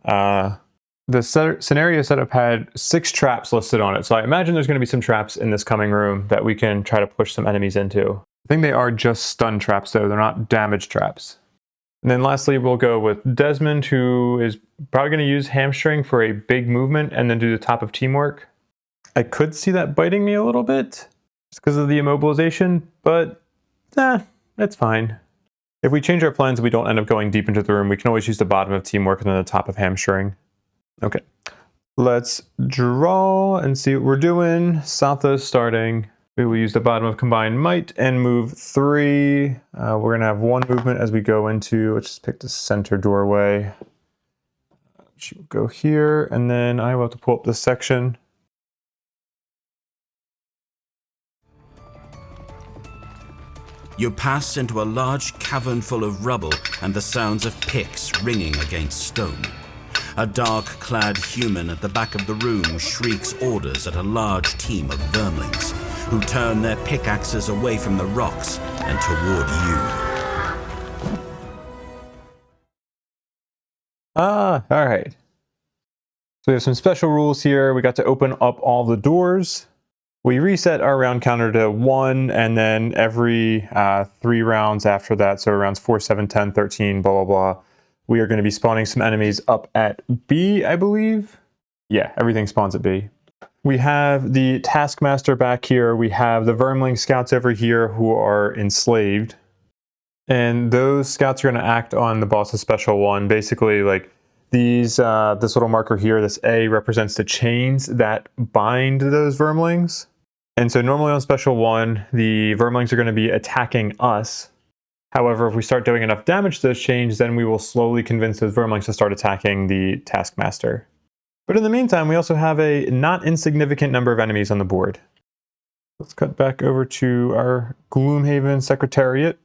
the scenario setup had 6 traps listed on it, so I imagine there's going to be some traps in this coming room that we can try to push some enemies into. I think they are just stun traps though, they're not damage traps. And then lastly, we'll go with Desmond, who is probably going to use Hamstring for a big movement and then do the top of Teamwork. I could see that biting me a little bit just because of the immobilization, but it's fine. If we change our plans and we don't end up going deep into the room, we can always use the bottom of Teamwork and then the top of Hamstring. Okay, let's draw and see what we're doing. Satha starting. We will use the bottom of Combined Might and move 3. We're going to have 1 movement as we go into, let's just pick the center doorway. She will go here, and then I will have to pull up this section. You pass into a large cavern full of rubble and the sounds of picks ringing against stone. A dark-clad human at the back of the room shrieks orders at a large team of vermlings, who turn their pickaxes away from the rocks and toward you. Alright. So we have some special rules here. We got to open up all the doors. We reset our round counter to 1, and then every 3 rounds after that, so rounds 4, 7, 10, 13, blah, blah, blah, we are going to be spawning some enemies up at B, I believe. Yeah, everything spawns at B. We have the Taskmaster back here. We have the Vermling Scouts over here who are enslaved. And those scouts are going to act on the boss's special 1. Basically, these, this little marker here, this A, represents the chains that bind those Vermlings. And so normally on special 1, the Vermlings are going to be attacking us. However, if we start doing enough damage to those chains, then we will slowly convince those Vermlings to start attacking the Taskmaster. But in the meantime, we also have a not insignificant number of enemies on the board. Let's cut back over to our Gloomhaven Secretariat.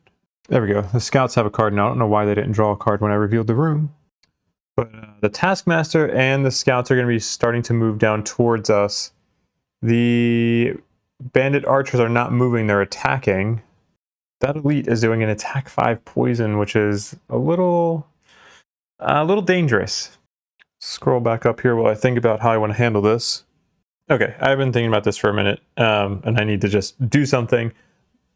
There we go. The scouts have a card now. I don't know why they didn't draw a card when I revealed the room. But the Taskmaster and the scouts are going to be starting to move down towards us. The bandit archers are not moving, they're attacking. That elite is doing an attack 5 poison, which is a little dangerous. Scroll back up here while I think about how I want to handle this. Okay, I've been thinking about this for a minute, and I need to just do something.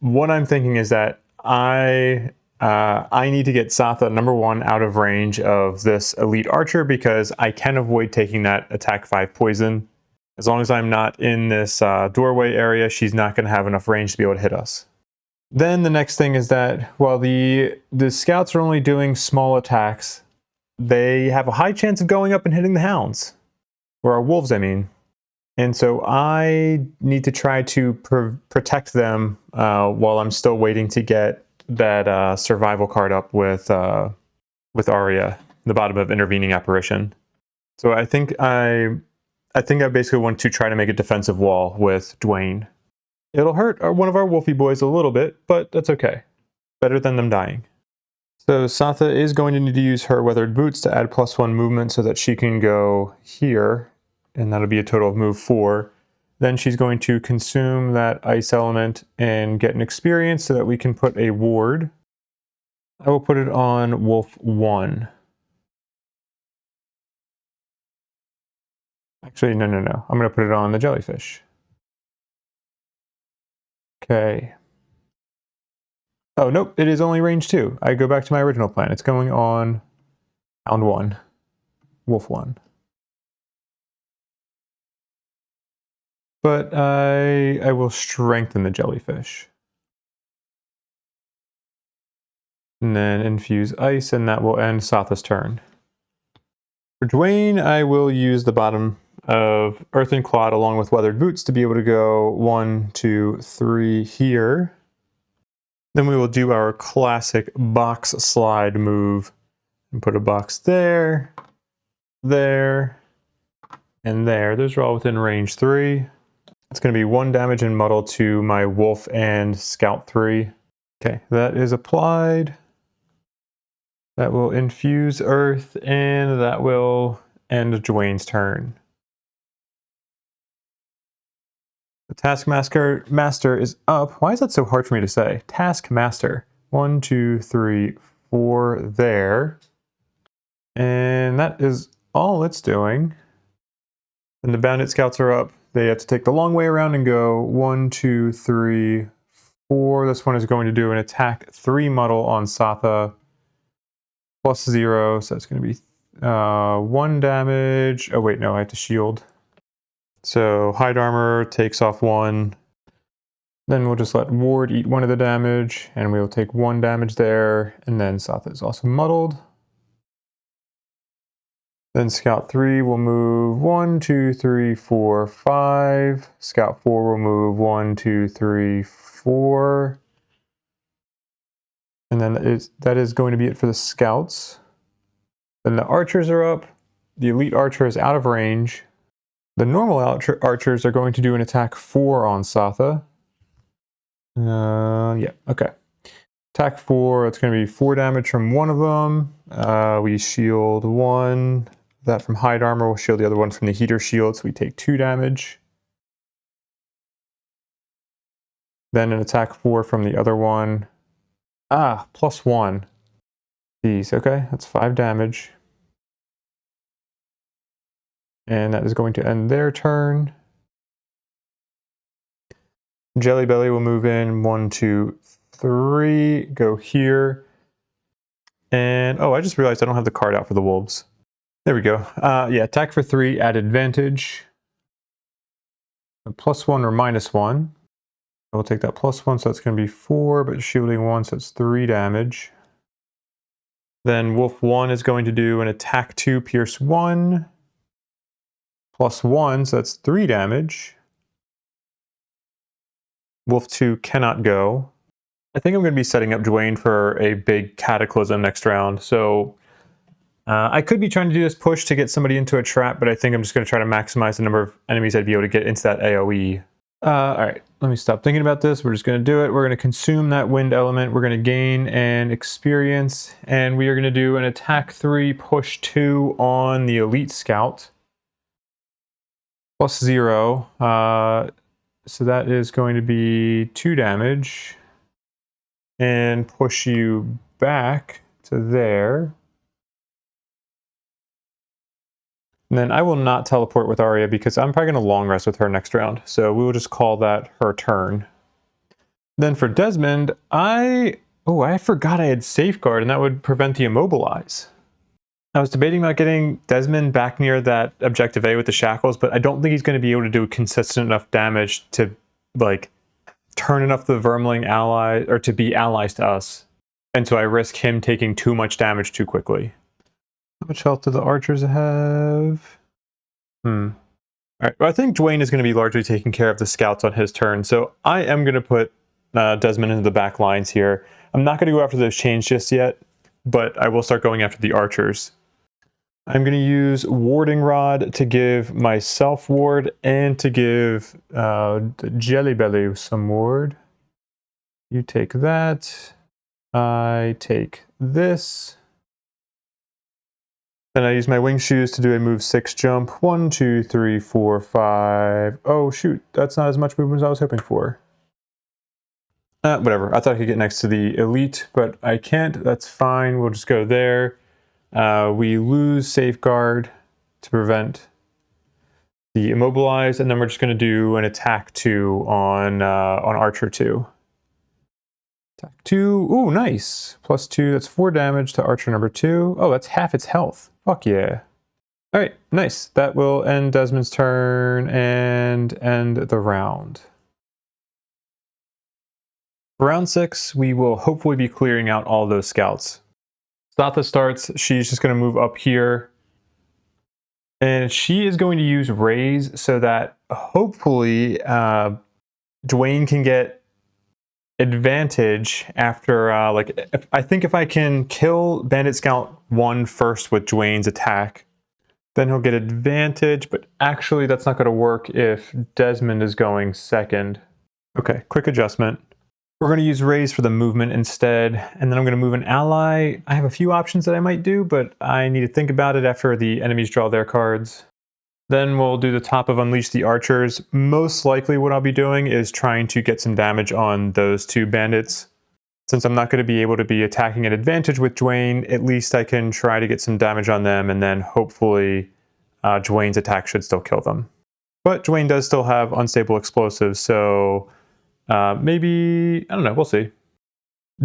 What I'm thinking is that I need to get Satha, number 1, out of range of this elite archer, because I can avoid taking that attack 5 poison. As long as I'm not in this doorway area, she's not going to have enough range to be able to hit us. Then the next thing is that while the scouts are only doing small attacks, they have a high chance of going up and hitting the hounds. Or our wolves, I mean. And so I need to try to protect them while I'm still waiting to get that survival card up with Arya, the bottom of Intervening Apparition. So I think I basically want to try to make a defensive wall with Dwayne. It'll hurt one of our Wolfie boys a little bit, but that's okay. Better than them dying. So Satha is going to need to use her Weathered Boots to add +1 movement so that she can go here, and that'll be a total of move 4. Then she's going to consume that ice element and get an experience so that we can put a ward. I will put it on Wolf 1. Actually, no. I'm going to put it on the jellyfish. Okay. Oh, nope, it is only range 2. I go back to my original plan. It's going on Hound 1, Wolf 1. But I will strengthen the jellyfish. And then infuse ice, and that will end Satha's turn. For Dwayne, I will use the bottom of Earthen Clod along with Weathered Boots to be able to go 1, 2, 3 here. Then we will do our classic box slide move and put a box there, there, and there. Those are all within range 3. It's going to be 1 damage and muddle to my wolf and scout 3. Okay, that is applied. That will infuse earth, and that will end Dwayne's turn. The Taskmaster is up. Why is that so hard for me to say? Taskmaster. 1, 2, 3, 4 there. And that is all it's doing. And the Bandit Scouts are up. They have to take the long way around and go 1, 2, 3, 4. This one is going to do an attack 3 muddle on Satha. +0, so that's going to be 1 damage. Oh wait, no, I have to shield. So hide armor takes off 1. Then we'll just let ward eat 1 of the damage, and we will take 1 damage there. And then Satha is also muddled. Then Scout 3 will move 1, 2, 3, 4, 5. Scout 4 will move 1, 2, 3, 4. And then that is going to be it for the Scouts. Then the Archers are up. The Elite Archer is out of range. The normal archers are going to do an attack 4 on Satha. Yeah, okay. Attack 4, it's going to be 4 damage from one of them. We shield 1. That from hide armor, we'll shield the other one from the heater shield, so we take 2 damage. Then an attack 4 from the other one. +1. These, okay, that's 5 damage. And that is going to end their turn. Jelly Belly will move in 1, 2, 3, go here. And oh, I just realized I don't have the card out for the wolves. There we go. Yeah, attack for 3 at advantage. A +1 or -1. We'll take that +1, so that's going to be 4, but shielding 1, so it's 3 damage. Then Wolf 1 is going to do an attack 2, pierce 1. +1, so that's 3 damage. Wolf 2 cannot go. I think I'm going to be setting up Dwayne for a big cataclysm next round. So I could be trying to do this push to get somebody into a trap, but I think I'm just going to try to maximize the number of enemies I'd be able to get into that AoE. All right, let me stop thinking about this. We're just going to do it. We're going to consume that wind element. We're going to gain an experience, and we are going to do an attack 3, push 2 on the Elite Scout. +0. So that is going to be 2 damage. And push you back to there. And then I will not teleport with Arya because I'm probably going to long rest with her next round. So we will just call that her turn. Then for Desmond, I forgot I had Safeguard, and that would prevent the Immobilize. I was debating about getting Desmond back near that Objective A with the Shackles, but I don't think he's going to be able to do consistent enough damage to, like, turn enough the Vermling ally, or to be allies to us. And so I risk him taking too much damage too quickly. How much health do the archers have? Alright, well, I think Dwayne is going to be largely taking care of the scouts on his turn, so I am going to put Desmond into the back lines here. I'm not going to go after those chains just yet, but I will start going after the archers. I'm going to use Warding Rod to give myself ward and to give the Jelly Belly some ward. You take that. I take this. Then I use my wing shoes to do a move 6 jump. 1, 2, 3, 4, 5. Oh shoot, that's not as much movement as I was hoping for. Whatever, I thought I could get next to the elite, but I can't. That's fine, we'll just go there. We lose Safeguard to prevent the Immobilize, and then we're just going to do an attack 2 on Archer 2. Attack 2, ooh, nice. +2, that's 4 damage to Archer number 2. Oh, that's half its health. Fuck yeah. All right, nice. That will end Desmond's turn and end the round. For round 6, we will hopefully be clearing out all those scouts. Satha starts. She's just going to move up here. And she is going to use Raise so that hopefully Dwayne can get advantage after, I think if I can kill Bandit Scout 1 first with Dwayne's attack, then he'll get advantage, but actually that's not going to work if Desmond is going second. Okay, quick adjustment. We're going to use Raise for the movement instead, and then I'm going to move an ally. I have a few options that I might do, but I need to think about it after the enemies draw their cards. Then we'll do the top of Unleash the Archers. Most likely what I'll be doing is trying to get some damage on those 2 bandits. Since I'm not going to be able to be attacking at advantage with Dwayne, at least I can try to get some damage on them, and then hopefully Dwayne's attack should still kill them. But Dwayne does still have unstable explosives, so maybe, I don't know, we'll see.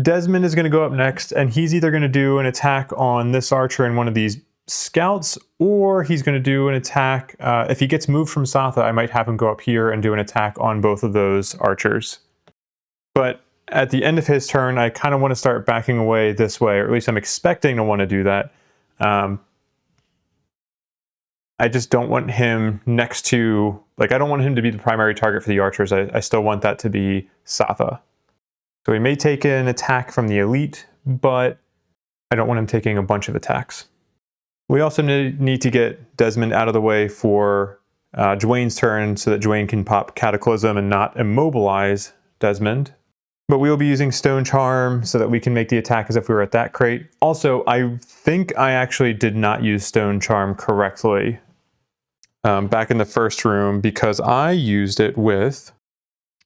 Desmond is going to go up next, and he's either going to do an attack on this archer and one of these scouts, or he's going to do an attack. If he gets moved from Satha, I might have him go up here and do an attack on both of those archers. But at the end of his turn, I kind of want to start backing away this way, or at least I'm expecting to want to do that. I just don't want him next to, I don't want him to be the primary target for the archers. I still want that to be Satha. So he may take an attack from the elite, but I don't want him taking a bunch of attacks. We also need to get Desmond out of the way for Dwayne's turn so that Dwayne can pop Cataclysm and not immobilize Desmond. But we will be using Stone Charm so that we can make the attack as if we were at that crate. Also, I think I actually did not use Stone Charm correctly back in the first room because I used it with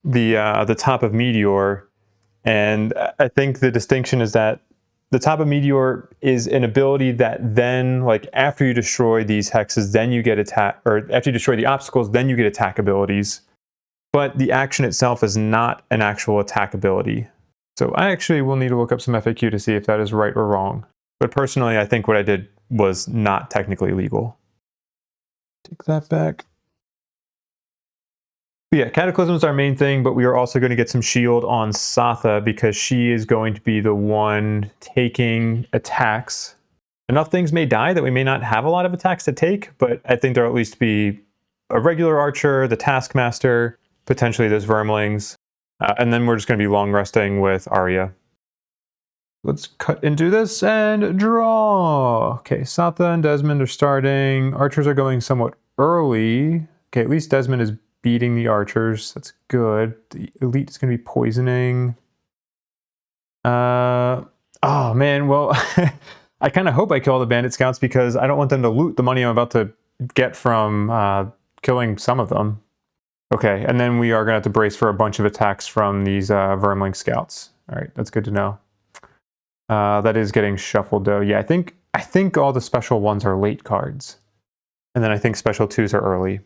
the Top of Meteor. And I think the distinction is that the Top of Meteor is an ability that then, after you destroy these hexes, then you get attack, or after you destroy the obstacles, then you get attack abilities. But the action itself is not an actual attack ability. So I actually will need to look up some FAQ to see if that is right or wrong. But personally, I think what I did was not technically legal. Take that back. But yeah, Cataclysm is our main thing, but we are also going to get some shield on Satha because she is going to be the one taking attacks. Enough things may die that we may not have a lot of attacks to take, but I think there'll at least be a regular archer, the Taskmaster, potentially those Vermlings, and then we're just going to be long resting with Arya. Let's cut into this and draw. Okay, Satha and Desmond are starting. Archers are going somewhat early. Okay, at least Desmond is beating the archers. That's good. The elite is going to be poisoning. Oh man, well, I kind of hope I kill the bandit scouts because I don't want them to loot the money I'm about to get from killing some of them. Okay, and then we are going to have to brace for a bunch of attacks from these Vermling scouts. All right, that's good to know. That is getting shuffled though. Yeah, I think all the special ones are late cards. And then I think special 2s are early.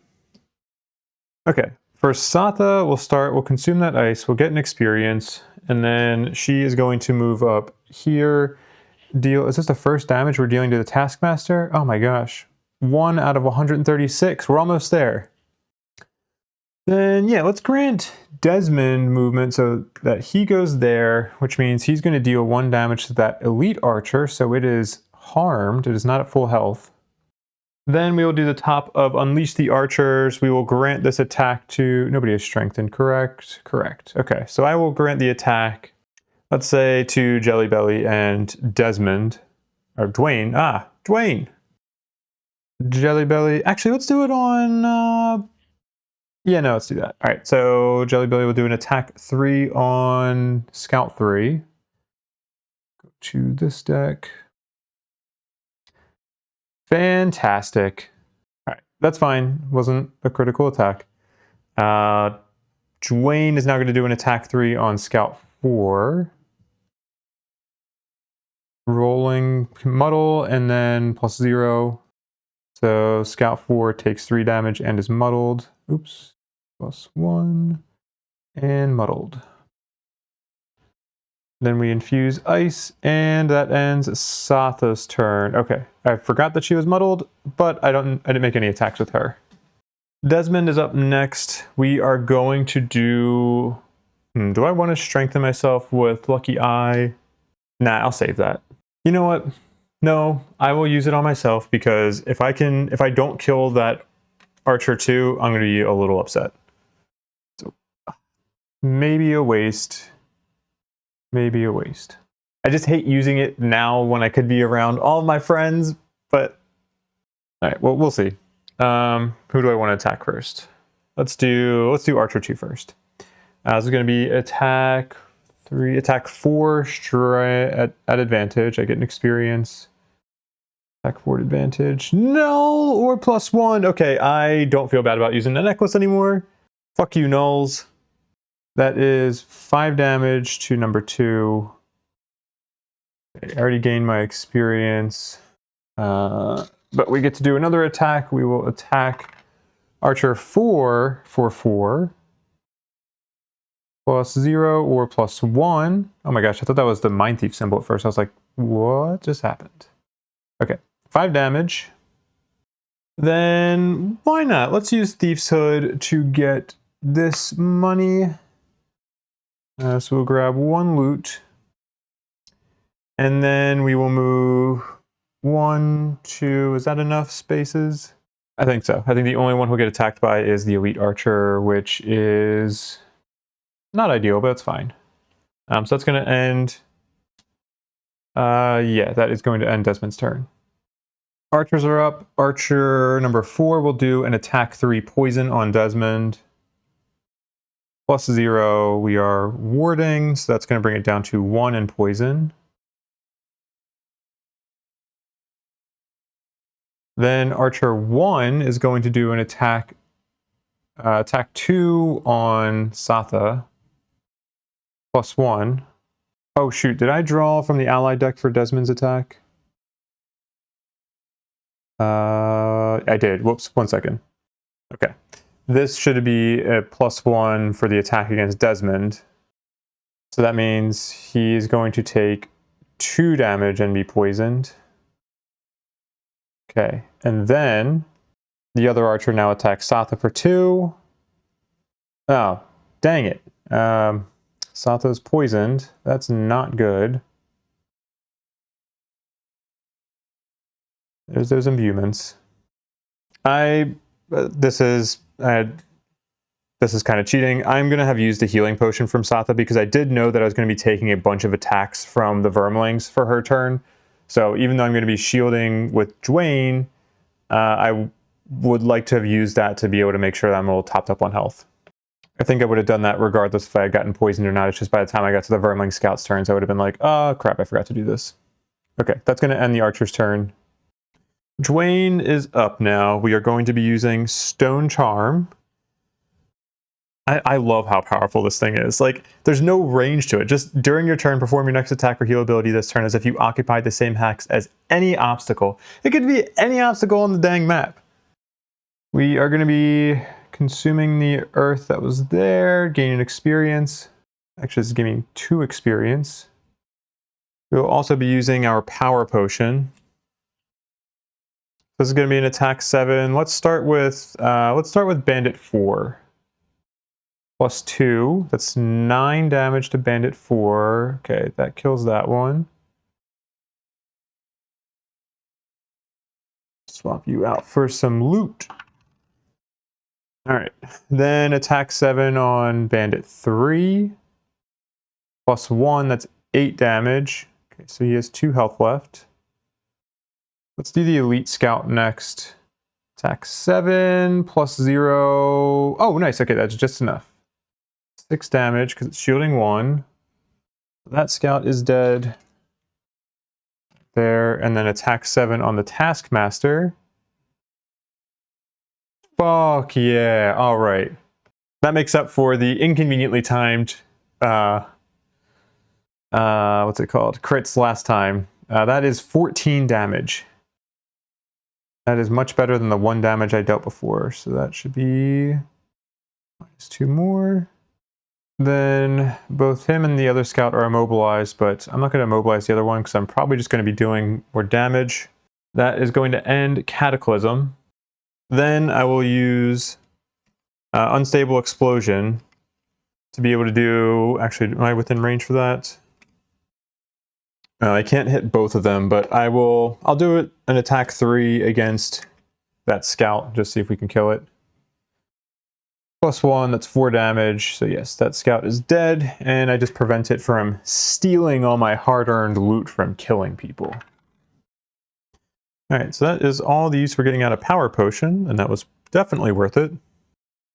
Okay, for Satha, we'll consume that ice, we'll get an experience, and then she is going to move up here. Is this the first damage we're dealing to the Taskmaster? Oh my gosh. 1 out of 136. We're almost there. Then yeah, let's grant Desmond movement so that he goes there, which means he's going to deal 1 damage to that elite archer, so it is harmed. It is not at full health. Then we will do the top of Unleash the Archers. We will grant this attack to... Nobody is strengthened, correct? Correct. Okay, so I will grant the attack, let's say, to Jelly Belly and Desmond. Or Dwayne. Dwayne! Jelly Belly. Actually, let's do it on... Yeah, no, let's do that. All right, so Jelly Belly will do an attack 3 on Scout 3. Go to this deck. Fantastic. All right, that's fine. Wasn't a critical attack. Dwayne is now going to do an attack 3 on Scout 4. Rolling muddle and then +0. So Scout 4 takes 3 damage and is muddled. Oops. +1 and muddled. Then we infuse ice, and that ends Satha's turn. Okay, I forgot that she was muddled, but I didn't make any attacks with her. Desmond is up next. We are going to do... do I want to strengthen myself with Lucky Eye? Nah, I'll save that. You know what? No, I will use it on myself, because if I don't kill that Archer 2, I'm going to be a little upset. So maybe a waste. Maybe a waste. I just hate using it now when I could be around all of my friends, but all right, well, we'll see. Who do I want to attack first? Let's do Archer 2 first. This is going to be attack 3, attack 4 at advantage. I get an experience. Attack 4 at advantage. No, or +1. Okay, I don't feel bad about using the necklace anymore. Fuck you, nulls. That is 5 damage to number 2. Okay, I already gained my experience. But we get to do another attack. We will attack Archer 4 for 4. +0 or +1. Oh my gosh, I thought that was the Mind Thief symbol at first. I was like, what just happened? Okay, 5 damage. Then why not? Let's use Thief's Hood to get this money. So we'll grab 1 loot. And then we will move 1, 2, is that enough spaces? I think so. I think the only one who'll get attacked by is the Elite Archer, which is not ideal, but it's fine. So that's going to end... yeah, that is going to end Desmond's turn. Archers are up. Archer number 4 will do an attack 3 poison on Desmond. +0, we are warding, so that's going to bring it down to 1 in poison. Then Archer 1 is going to do an attack 2 on Satha. +1. Oh shoot, did I draw from the ally deck for Desmond's attack? I did. Whoops, 1 second. Okay. This should be a +1 for the attack against Desmond. So that means he's going to take 2 damage and be poisoned. Okay, and then the other archer now attacks Satha for 2. Oh, dang it. Satha's poisoned. That's not good. There's those imbuments. This is kind of cheating. I'm going to have used a healing potion from Satha because I did know that I was going to be taking a bunch of attacks from the Vermlings for her turn. So even though I'm going to be shielding with Dwayne, I would like to have used that to be able to make sure that I'm a little topped up on health. I think I would have done that regardless if I had gotten poisoned or not. It's just by the time I got to the Vermling Scout's turns, I would have been like, oh crap, I forgot to do this. Okay, that's going to end the Archer's turn. Dwayne is up now. We are going to be using Stone Charm. I love how powerful this thing is. Like, there's no range to it. Just during your turn, perform your next attack or heal ability this turn as if you occupied the same hex as any obstacle. It could be any obstacle on the dang map. We are going to be consuming the earth that was there, gaining experience. Actually, it's giving 2 experience. We'll also be using our power potion. This is going to be an attack 7. Let's start with Bandit 4. +2. That's 9 damage to Bandit 4. Okay, that kills that one. Swap you out for some loot. Alright, then attack 7 on Bandit 3. +1, that's 8 damage. Okay, so he has 2 health left. Let's do the Elite Scout next. Attack 7, +0. Oh, nice. Okay, that's just enough. 6 damage because it's shielding 1. That scout is dead. There, and then attack 7 on the Taskmaster. Fuck yeah. All right. That makes up for the inconveniently timed, what's it called? Crits last time. That is 14 damage. That is much better than the 1 damage I dealt before. So that should be -2 more. Then both him and the other scout are immobilized, but I'm not going to immobilize the other one because I'm probably just going to be doing more damage. That is going to end Cataclysm. Then I will use Unstable Explosion to be able to do... Actually, am I within range for that? I can't hit both of them, but I'll do it an attack 3 against that scout, just see if we can kill it. +1, that's 4 damage. So yes, that scout is dead, and I just prevent it from stealing all my hard-earned loot from killing people. Alright, so that is all the use we're getting out of Power Potion, and that was definitely worth it.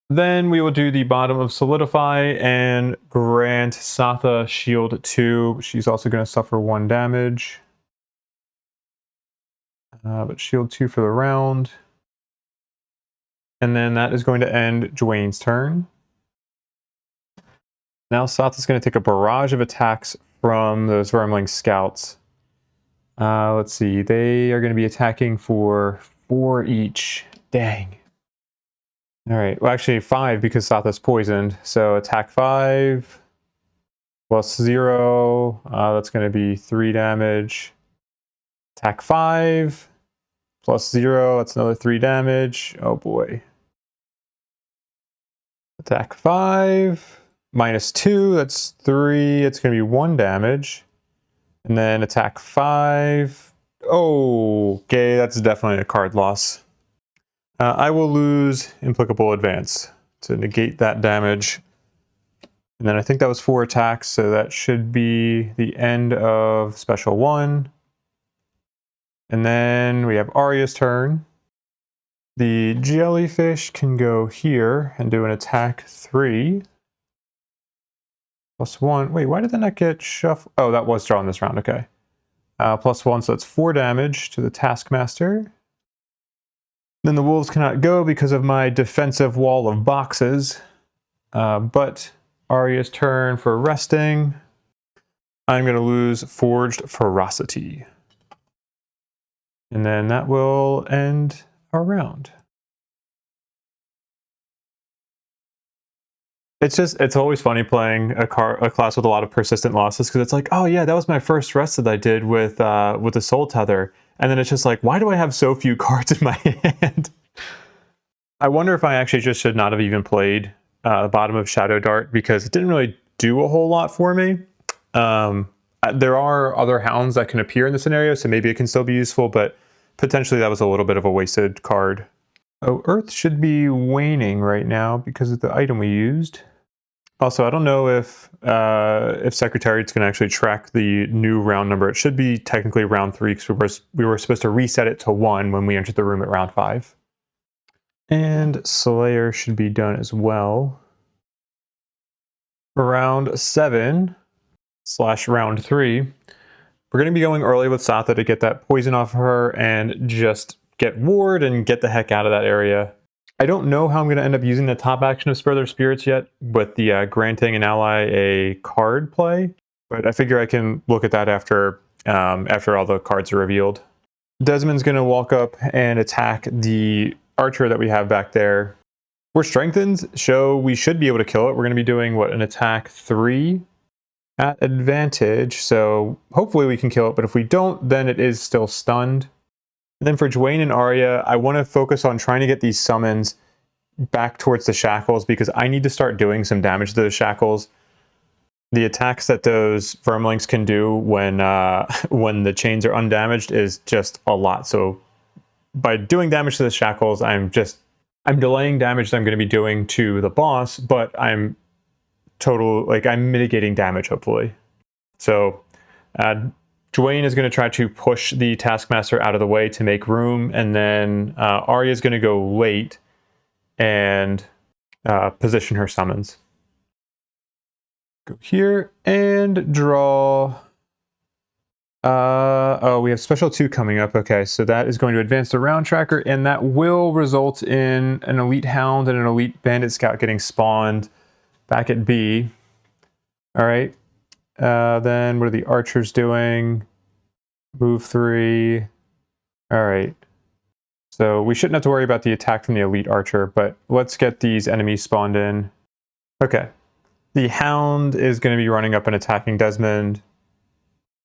Then we will do the bottom of Solidify and grant Satha Shield 2. She's also going to suffer 1 damage. But Shield 2 for the round. And then that is going to end Dwayne's turn. Now Satha's going to take a barrage of attacks from those Vermling scouts. Let's see, they are going to be attacking for 4 each. Dang. Alright, well actually 5 because Satha's poisoned. So attack 5 plus 0, that's going to be 3 damage. Attack 5 plus 0, that's another 3 damage. Oh boy. Attack 5 minus 2, that's 3, it's going to be 1 damage. And then attack 5, oh, okay, that's definitely a card loss. I will lose Implicable Advance to negate that damage. And then I think that was 4 attacks, so that should be the end of Special 1. And then we have Arya's turn. The jellyfish can go here and do an attack 3. +1. Wait, why did that not get shuffled? Oh, that was drawn this round, okay. +1, so that's 4 damage to the Taskmaster. Then the wolves cannot go because of my defensive wall of boxes. But Arya's turn for resting. I'm going to lose Forged Ferocity. And then that will end our round. It's always funny playing a class with a lot of persistent losses, because it's like, oh yeah, that was my first rest that I did with the Soultether. And then it's just like, why do I have so few cards in my hand? I wonder if I actually just should not have even played the bottom of Shadow Dart, because it didn't really do a whole lot for me. There are other hounds that can appear in the scenario, so maybe it can still be useful, but potentially that was a little bit of a wasted card. Oh, Earth should be waning right now because of the item we used. Also, I don't know if Secretariat's going to actually track the new round number. It should be technically round 3, because we were supposed to reset it to 1 when we entered the room at round 5. And Slayer should be done as well. For round 7/round 3, we're going to be going early with Satha to get that poison off of her and just get ward and get the heck out of that area. I don't know how I'm going to end up using the top action of Spur Their Spirits yet, with the granting an ally a card play, but I figure I can look at that after all the cards are revealed. Desmond's going to walk up and attack the archer that we have back there. We're strengthened, so we should be able to kill it. We're going to be doing, what, an attack 3 at advantage, so hopefully we can kill it, but if we don't, then it is still stunned. And then for Dwayne and Arya, I want to focus on trying to get these summons back towards the shackles, because I need to start doing some damage to those shackles. The attacks that those Vermlings can do when the chains are undamaged is just a lot. So by doing damage to the shackles, I'm delaying damage that I'm going to be doing to the boss, but I'm mitigating damage, hopefully. So Dwayne is going to try to push the Taskmaster out of the way to make room, and then Arya is going to go late and position her summons. Go here and draw. Oh, we have Special 2 coming up. Okay, so that is going to advance the round tracker, and that will result in an Elite Hound and an Elite Bandit Scout getting spawned back at B. All right. Then what are the archers doing? Move 3. All right. So we shouldn't have to worry about the attack from the elite archer, but let's get these enemies spawned in. Okay. The Hound is going to be running up and attacking Desmond.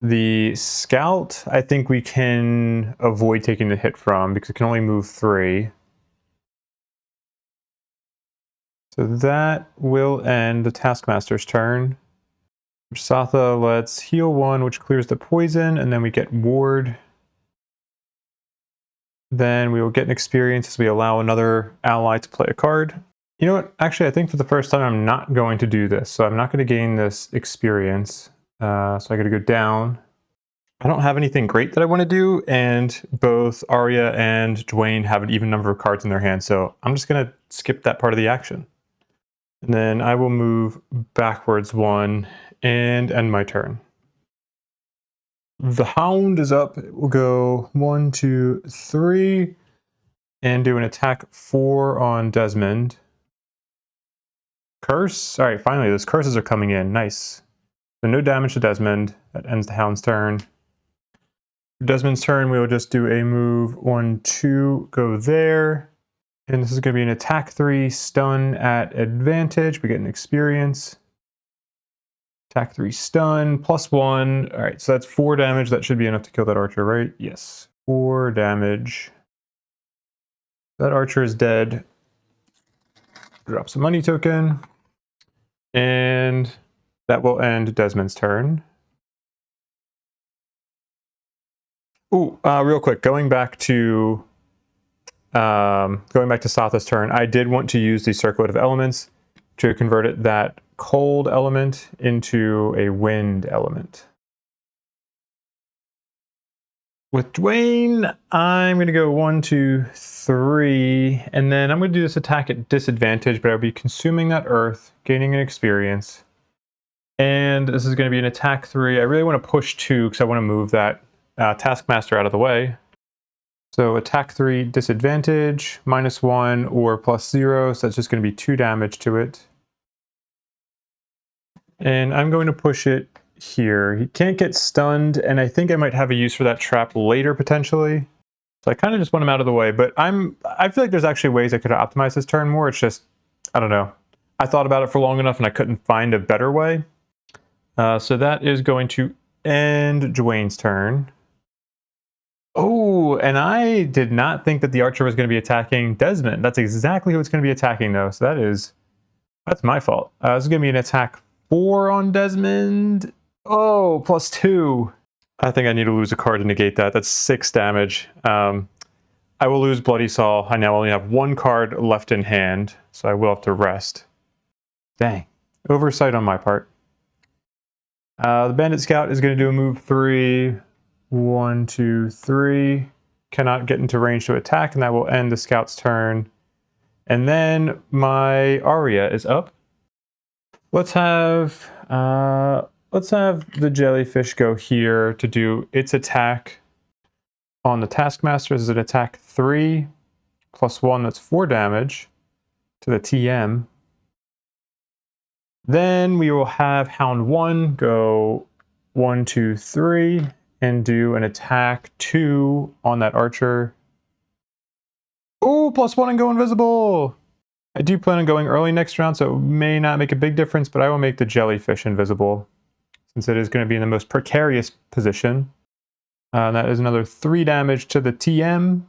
The Scout, I think we can avoid taking the hit from because it can only move 3. So that will end the Taskmaster's turn. Satha lets heal 1, which clears the poison, and then we get Ward. Then we will get an experience as we allow another ally to play a card. You know what? Actually, I think for the first time I'm not going to do this. So I'm not going to gain this experience. So I got to go down. I don't have anything great that I want to do, and both Arya and Dwayne have an even number of cards in their hand, so I'm just going to skip that part of the action. And then I will move backwards 1 and end my turn. The Hound is up. It will go 1, 2, 3, and do an attack 4 on Desmond. Curse? Alright, finally, those curses are coming in. Nice. So no damage to Desmond. That ends the Hound's turn. For Desmond's turn, we will just do a move 1, 2, go there. And this is going to be an attack 3, stun at advantage. We get an experience. Attack 3, stun, +1. Alright, so that's 4 damage. That should be enough to kill that archer, right? Yes. 4 damage. That archer is dead. Drops a money token. And that will end Desmond's turn. Ooh, real quick, going back to Satha's turn, I did want to use the Circlet of Elements to convert that cold element into a wind element. With Dwayne, I'm going to go 1, 2, 3, and then I'm going to do this attack at disadvantage, but I'll be consuming that earth, gaining an experience. And this is going to be an attack 3. I really want to push 2 because I want to move that Taskmaster out of the way. So attack 3, disadvantage, -1 or +0, so that's just going to be 2 damage to it. And I'm going to push it here. He can't get stunned, and I think I might have a use for that trap later, potentially. So I kind of just want him out of the way, but I feel like there's actually ways I could have optimized this turn more. It's just, I don't know. I thought about it for long enough, and I couldn't find a better way. So that is going to end Dwayne's turn. Oh, and I did not think that the archer was going to be attacking Desmond. That's exactly who it's going to be attacking, though. So that's my fault. This is going to be an attack 4 on Desmond. Oh, +2. I think I need to lose a card to negate that. That's 6 damage. I will lose Bloody Saw. I now only have 1 card left in hand, so I will have to rest. Dang. Oversight on my part. The Bandit Scout is going to do a move 3. 1, 2, 3. Cannot get into range to attack, and that will end the Scout's turn. And then my Arya is up. Let's have the jellyfish go here to do its attack on the Taskmaster. This is an attack 3 +1. That's 4 damage to the TM. Then we will have Hound 1 go 1, 2, 3 and do an attack 2 on that archer. Ooh, +1 and go invisible! I do plan on going early next round, so it may not make a big difference, but I will make the jellyfish invisible, since it is going to be in the most precarious position. That is another 3 damage to the TM.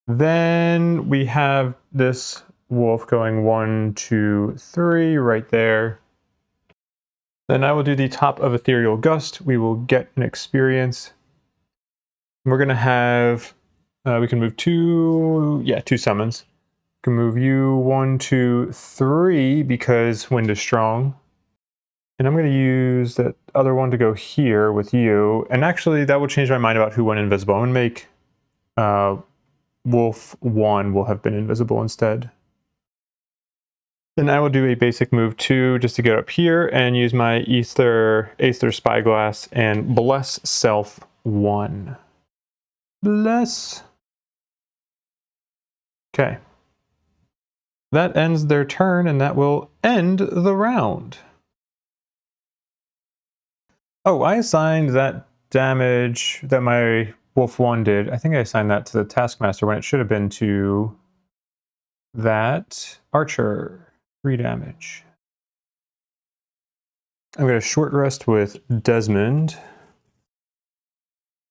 Then we have this wolf going 1, 2, 3 right there. Then I will do the top of Ethereal Gust. We will get an experience. We're going to have, we can move 2 summons. We can move you 1, 2, 3 because wind is strong. And I'm going to use that other one to go here with you. And actually, that will change my mind about who went invisible. I'm going to make Wolf 1 will have been invisible instead. Then I will do a basic move 2 just to get up here and use my Aether Spyglass and Bless Self 1. Bless. Okay. That ends their turn, and that will end the round. Oh, I assigned that damage that my Wolf 1 did. I think I assigned that to the Taskmaster when it should have been to that Archer. 3 damage. I'm going to short rest with Desmond.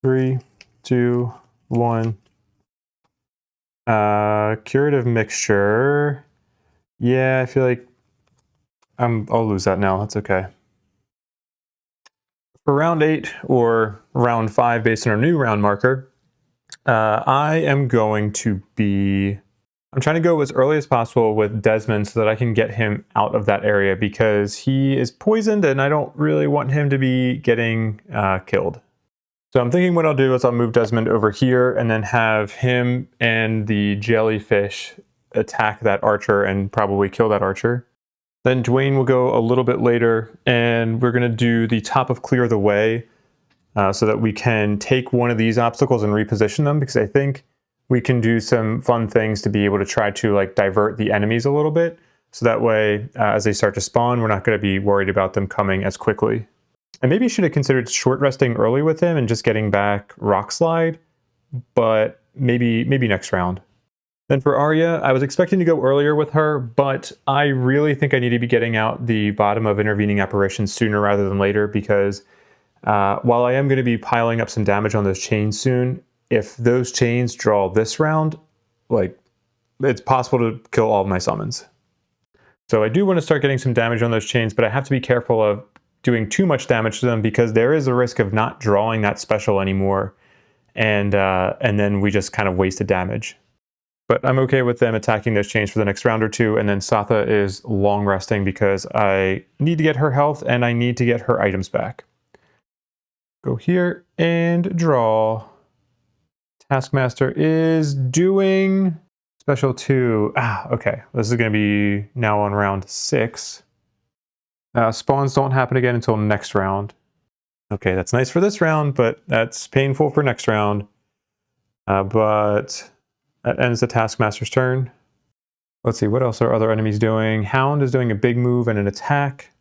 3, 2, 1. Curative mixture. Yeah, I feel like I'll lose that now. That's okay. For round 8 or round 5, based on our new round marker, I am going to be. I'm trying to go as early as possible with Desmond so that I can get him out of that area because he is poisoned and I don't really want him to be getting killed. So I'm thinking what I'll do is I'll move Desmond over here and then have him and the jellyfish attack that archer and probably kill that archer. Then Dwayne will go a little bit later and we're going to do the top of Clear the Way so that we can take one of these obstacles and reposition them, because I think we can do some fun things to be able to try to like divert the enemies a little bit. So that way, as they start to spawn, we're not going to be worried about them coming as quickly. And maybe I should have considered short resting early with him and just getting back Rock Slide, but maybe next round. Then for Arya, I was expecting to go earlier with her, but I really think I need to be getting out the bottom of Intervening Apparitions sooner rather than later, because while I am going to be piling up some damage on those chains soon, if those chains draw this round, like, it's possible to kill all of my summons. So I do want to start getting some damage on those chains, but I have to be careful of doing too much damage to them because there is a risk of not drawing that special anymore, and then we just kind of wasted damage. But I'm okay with them attacking those chains for the next round or two, and then Satha is long resting because I need to get her health and I need to get her items back. Go here and draw. Taskmaster is doing special 2. Okay. This is going to be now on round 6. Spawns don't happen again until next round. Okay, that's nice for this round, but that's painful for next round. But that ends the Taskmaster's turn. Let's see, what else are other enemies doing? Hound is doing a big move and an attack.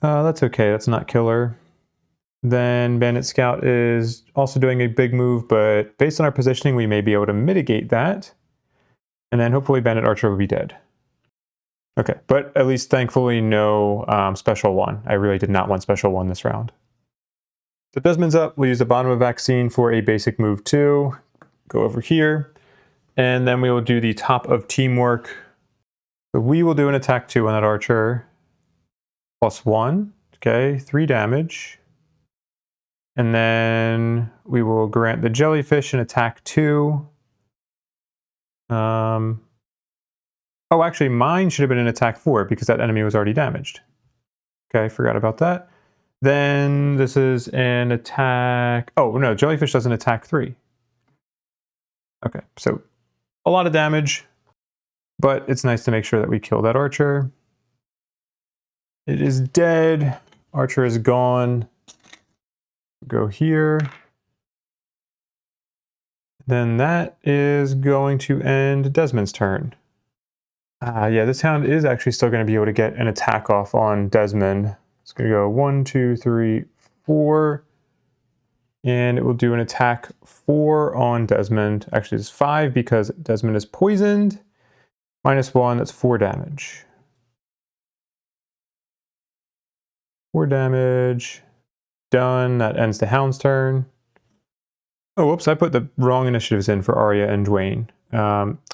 That's okay, that's not killer. Then Bandit Scout is also doing a big move, but based on our positioning, we may be able to mitigate that. And then hopefully Bandit Archer will be dead. Okay, but at least thankfully no special 1. I really did not want special 1 this round. So Desmond's up. We'll use the bottom of Vaccine for a basic move 2. Go over here. And then we will do the top of Teamwork. So we will do an attack 2 on that archer. +1. Okay, 3 damage. And then we will grant the jellyfish an attack 2. Oh, actually, mine should have been an attack 4 because that enemy was already damaged. Okay, forgot about that. Then this is an attack. Oh, no, jellyfish does an attack 3. Okay, so a lot of damage, but it's nice to make sure that we kill that archer. It is dead. Archer is gone. Go here. Then that is going to end Desmond's turn. Yeah, this hound is actually still going to be able to get an attack off on Desmond. It's going to go 1, 2, 3, 4. And it will do an attack 4 on Desmond. Actually, it's 5 because Desmond is poisoned. -1, that's 4 damage. 4 damage. Done. That ends the hound's turn. Oh, whoops, I put the wrong initiatives in for Arya and Dwayne.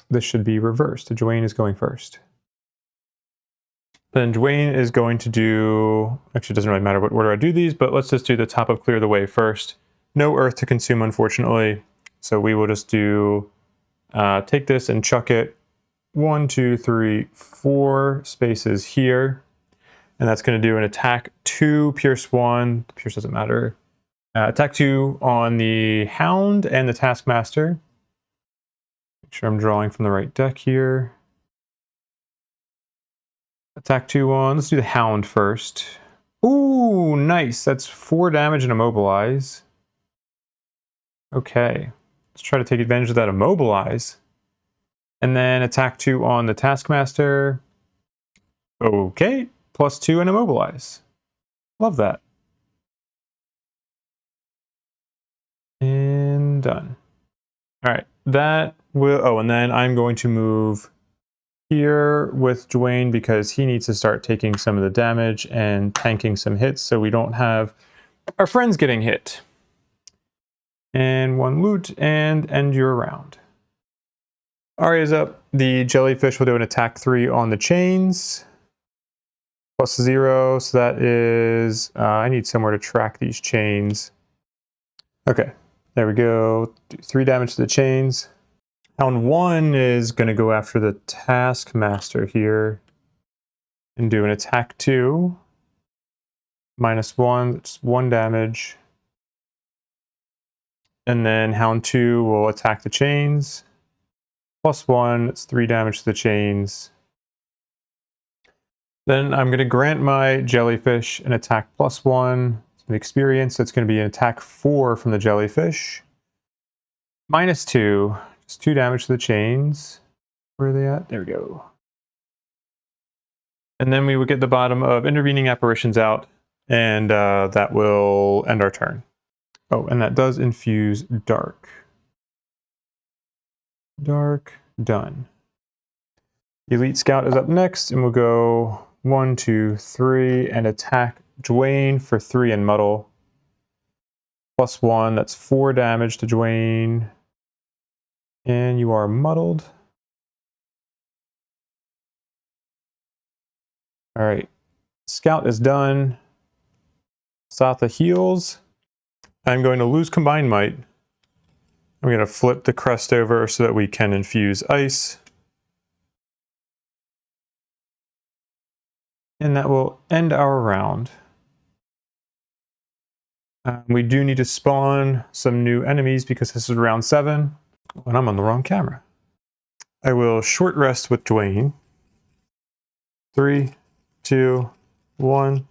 This should be reversed. Dwayne is going first. Then Dwayne is going to do... Actually, it doesn't really matter what order I do these, but let's just do the top of Clear the Way first. No earth to consume, unfortunately. So we will just do... take this and chuck it 1, 2, 3, 4 spaces here. And that's going to do an attack 2, pierce 1. Pierce doesn't matter. Attack 2 on the Hound and the Taskmaster. Make sure I'm drawing from the right deck here. Attack 2 on, let's do the Hound first. Ooh, nice. That's 4 damage and immobilize. Okay. Let's try to take advantage of that immobilize. And then attack 2 on the Taskmaster. Okay. +2 and immobilize. Love that. And done. All right. That will... Oh, and then I'm going to move here with Dwayne because he needs to start taking some of the damage and tanking some hits so we don't have our friends getting hit. And 1 loot and end your round. Arya's up. The jellyfish will do an attack 3 on the chains. +0, so that is... I need somewhere to track these chains. Okay, there we go. Do 3 damage to the chains. Hound 1 is going to go after the Taskmaster here and do an attack 2. -1, that's 1 damage. And then Hound 2 will attack the chains. +1, it's 3 damage to the chains. Then I'm going to grant my jellyfish an attack +1. An experience, so it's going to be an attack 4 from the jellyfish. -2, just 2 damage to the chains. Where are they at? There we go. And then we would get the bottom of intervening apparitions out, and that will end our turn. Oh, and that does infuse dark. Dark, done. Elite Scout is up next, and we'll go 1, 2, 3, and attack Dwayne for 3 and muddle. +1, that's 4 damage to Dwayne. And you are muddled. Alright, Scout is done. Satha heals. I'm going to lose Combined Might. I'm going to flip the crest over so that we can infuse ice. And that will end our round. We do need to spawn some new enemies because this is round 7. And I'm on the wrong camera. I will short rest with Dwayne. 3, 2, 1.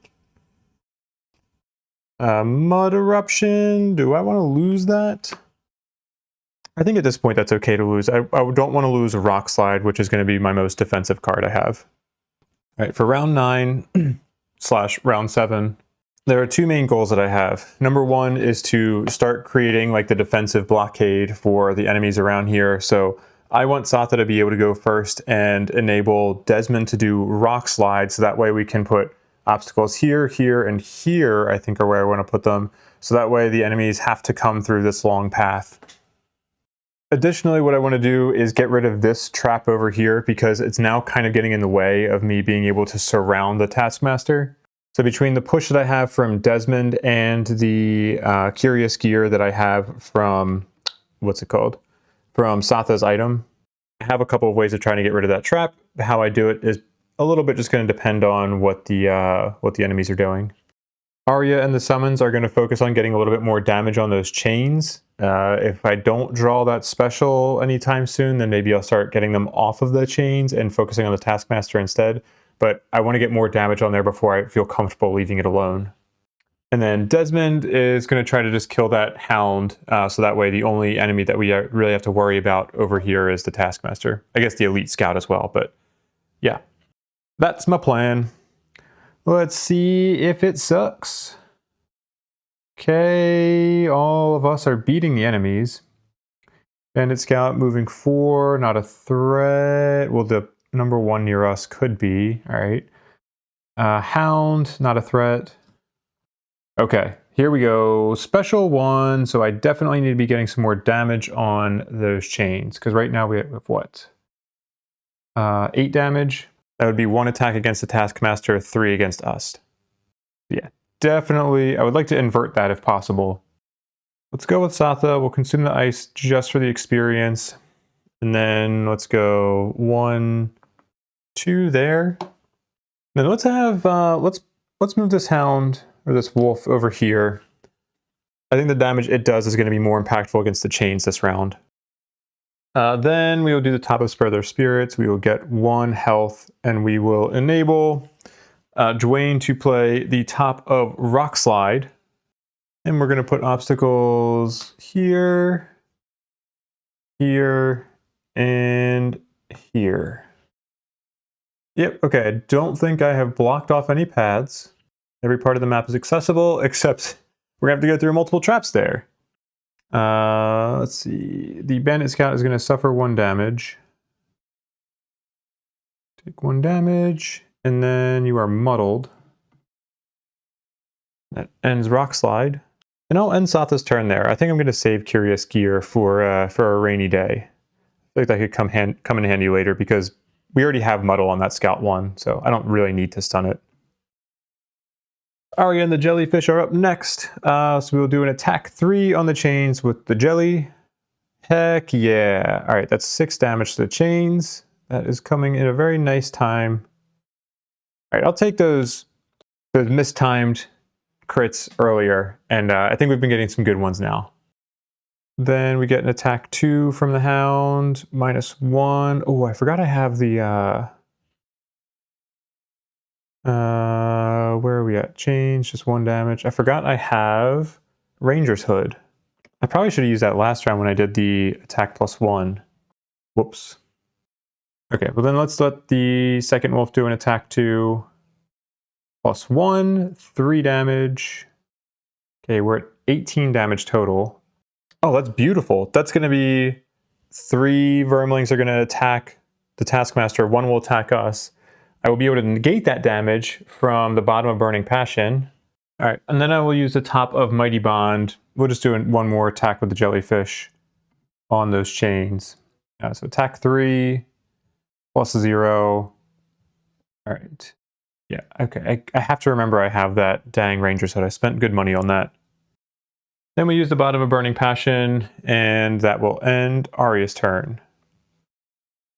Mud Eruption. Do I want to lose that? I think at this point that's okay to lose. I don't want to lose a Rock Slide, which is going to be my most defensive card I have. All right, for round 9 / round 7, there are 2 main goals that I have. Number 1 is to start creating like the defensive blockade for the enemies around here. So I want Satha to be able to go first and enable Desmond to do Rock Slide, so that way we can put obstacles here, here, and here, I think are where I want to put them. So that way the enemies have to come through this long path. Additionally, what I want to do is get rid of this trap over here because it's now kind of getting in the way of me being able to surround the Taskmaster. So between the push that I have from Desmond and the Curious Gear that I have from, what's it called? From Satha's item, I have a couple of ways of trying to get rid of that trap. How I do it is a little bit just going to depend on what the enemies are doing. Arya and the summons are going to focus on getting a little bit more damage on those chains. If I don't draw that special anytime soon, then maybe I'll start getting them off of the chains and focusing on the Taskmaster instead. But I want to get more damage on there before I feel comfortable leaving it alone. And then Desmond is going to try to just kill that Hound, so that way the only enemy that we really have to worry about over here is the Taskmaster. I guess the Elite Scout as well, but yeah. That's my plan. Let's see if it sucks. Okay, all of us are beating the enemies. Bandit Scout moving 4, not a threat. Well, the number 1 near us could be. All right. Hound, not a threat. Okay, here we go. Special 1, so I definitely need to be getting some more damage on those chains, because right now we have what? 8 damage. That would be 1 attack against the Taskmaster, 3 against us. Yeah, definitely. I would like to invert that if possible. Let's go with Satha. We'll consume the ice just for the experience. And then let's go 1, 2 there. Then let's have, let's move this Hound, or this Wolf over here. I think the damage it does is going to be more impactful against the chains this round. Then we will do the top of Spur Their Spirits. We will get 1 health, and we will enable Dwayne to play the top of Rock Slide. And we're going to put obstacles here, here, and here. Yep, okay, I don't think I have blocked off any paths. Every part of the map is accessible, except we're going to have to go through multiple traps there. Let's see. The Bandit Scout is going to suffer 1 damage. Take 1 damage, and then you are muddled. That ends Rock Slide. And I'll end Satha's turn there. I think I'm going to save Curious Gear for a rainy day. I think that could come in handy later because we already have Muddle on that Scout 1, so I don't really need to stun it. Arya and the Jellyfish are up next. So we'll do an attack 3 on the chains with the jelly. Heck yeah. Alright, that's 6 damage to the chains. That is coming in a very nice time. Alright, I'll take those mistimed crits earlier, and I think we've been getting some good ones now. Then we get an attack 2 from the Hound, -1. Oh, I forgot I have the where are we at? Change, just 1 damage. I forgot I have Ranger's Hood. I probably should have used that last round when I did the attack +1. Whoops. Okay, well then let's let the second wolf do an attack 2. +1, 3 damage. Okay, we're at 18 damage total. Oh, that's beautiful. That's going to be 3 vermlings are going to attack the Taskmaster. 1 will attack us. I will be able to negate that damage from the bottom of Burning Passion. All right, and then I will use the top of Mighty Bond. We'll just do 1 more attack with the Jellyfish on those chains. So attack 3, +0. All right. Yeah, okay. I have to remember I have that dang Ranger's Hood. I spent good money on that. Then we use the bottom of Burning Passion, and that will end Arya's turn.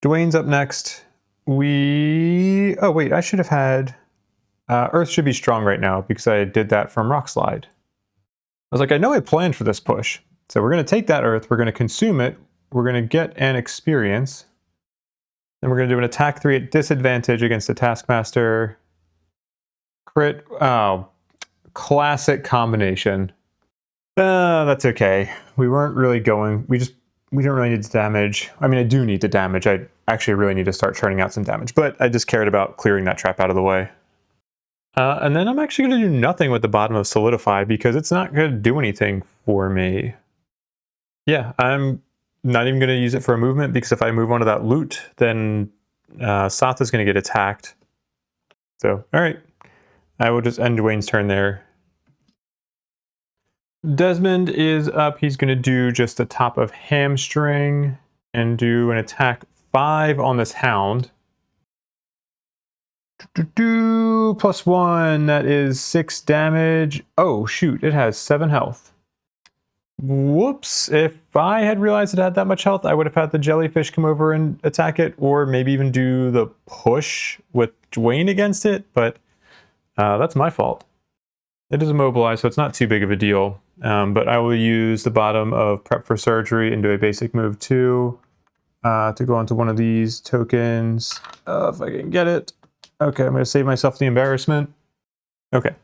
Dwayne's up next. Oh wait, I should have had... Earth should be strong right now because I did that from Rock Slide. I was like, I know I planned for this push. So we're going to take that Earth, we're going to consume it, we're going to get an experience. Then we're going to do an attack 3 at disadvantage against the Taskmaster. Crit. Oh, classic combination. That's okay. We weren't really going. We don't really need the damage. I mean, I do need the damage. I actually really need to start churning out some damage, but I just cared about clearing that trap out of the way. And then I'm actually going to do nothing with the bottom of Solidify because it's not going to do anything for me. Yeah, I'm not even going to use it for a movement because if I move onto that loot, then Satha's going to get attacked. So, all right. I will just end Dwayne's turn there. Desmond is up. He's going to do just the top of Hamstring and do an attack 5 on this Hound. +1, that is 6 damage. Oh, shoot, it has 7 health. Whoops, if I had realized it had that much health, I would have had the Jellyfish come over and attack it, or maybe even do the push with Dwayne against it, but that's my fault. It is immobilized, so it's not too big of a deal. But I will use the bottom of Prep for Surgery and do a basic move 2 to go onto one of these tokens. If I can get it. Okay, I'm going to save myself the embarrassment. Okay.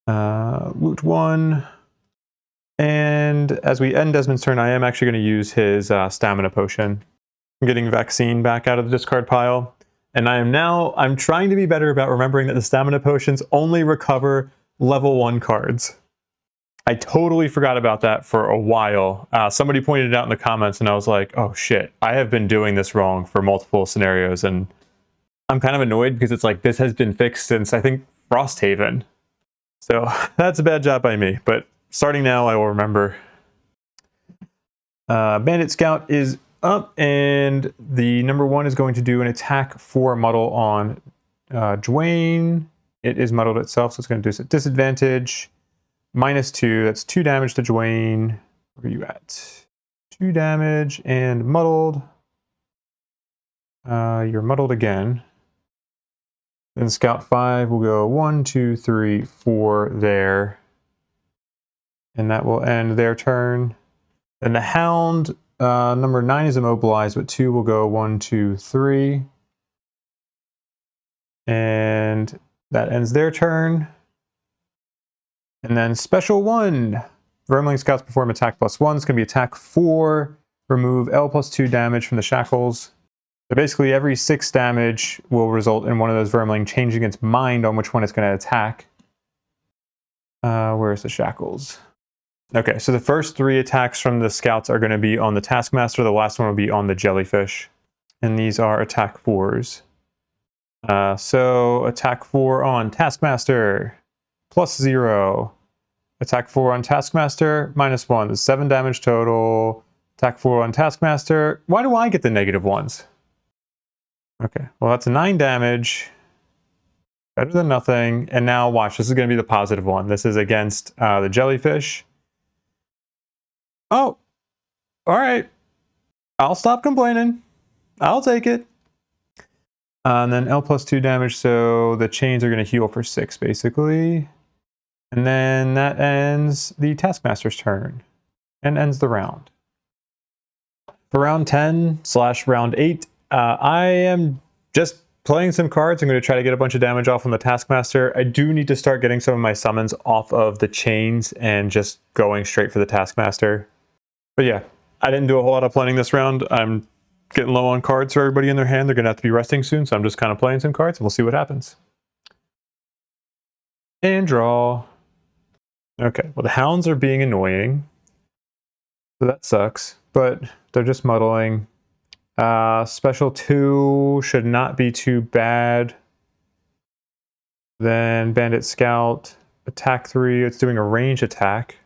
Loot 1. And as we end Desmond's turn, I am actually going to use his stamina potion. I'm getting Vaccine back out of the discard pile. And I'm trying to be better about remembering that the stamina potions only recover level 1 cards. I totally forgot about that for a while. Somebody pointed it out in the comments and I was like, oh shit, I have been doing this wrong for multiple scenarios. And I'm kind of annoyed because it's like, this has been fixed since I think Frosthaven. So that's a bad job by me, but starting now I will remember. Bandit Scout is up, and the number 1 is going to do an attack 4 muddle on Dwayne. It is muddled itself, so it's going to do a disadvantage. -2, that's 2 damage to Dwayne. Where are you at? 2 damage and muddled. You're muddled again. Then Scout 5 will go 1, 2, 3, 4 there. And that will end their turn. Then the Hound, number 9 is immobilized, but 2 will go 1, 2, 3. And that ends their turn. And then Special 1. Vermling Scouts perform attack +1. It's going to be attack 4. Remove L +2 damage from the shackles. So basically every 6 damage will result in one of those Vermling changing its mind on which one it's going to attack. Where's the shackles? Okay, so the first 3 attacks from the Scouts are going to be on the Taskmaster. The last one will be on the Jellyfish. And these are attack 4s. So attack 4 on Taskmaster, +0. Attack 4 on Taskmaster, -1. That's 7 damage total. Attack 4 on Taskmaster. Why do I get the -1s? Okay, well that's 9 damage. Better than nothing. And now watch, this is going to be the positive one. This is against the jellyfish. Oh, all right. I'll stop complaining. I'll take it. And then L +2 damage, so the chains are going to heal for 6, basically. And then that ends the Taskmaster's turn. And ends the round. For round 10/round 8, I am just playing some cards. I'm going to try to get a bunch of damage off on the Taskmaster. I do need to start getting some of my summons off of the chains and just going straight for the Taskmaster. But yeah, I didn't do a whole lot of planning this round. I'm getting low on cards for everybody in their hand. They're going to have to be resting soon, so I'm just kind of playing some cards, and we'll see what happens. And draw. Okay, well the hounds are being annoying. So that sucks, but they're just muddling. Special 2 should not be too bad. Then Bandit Scout, attack 3, it's doing a range attack.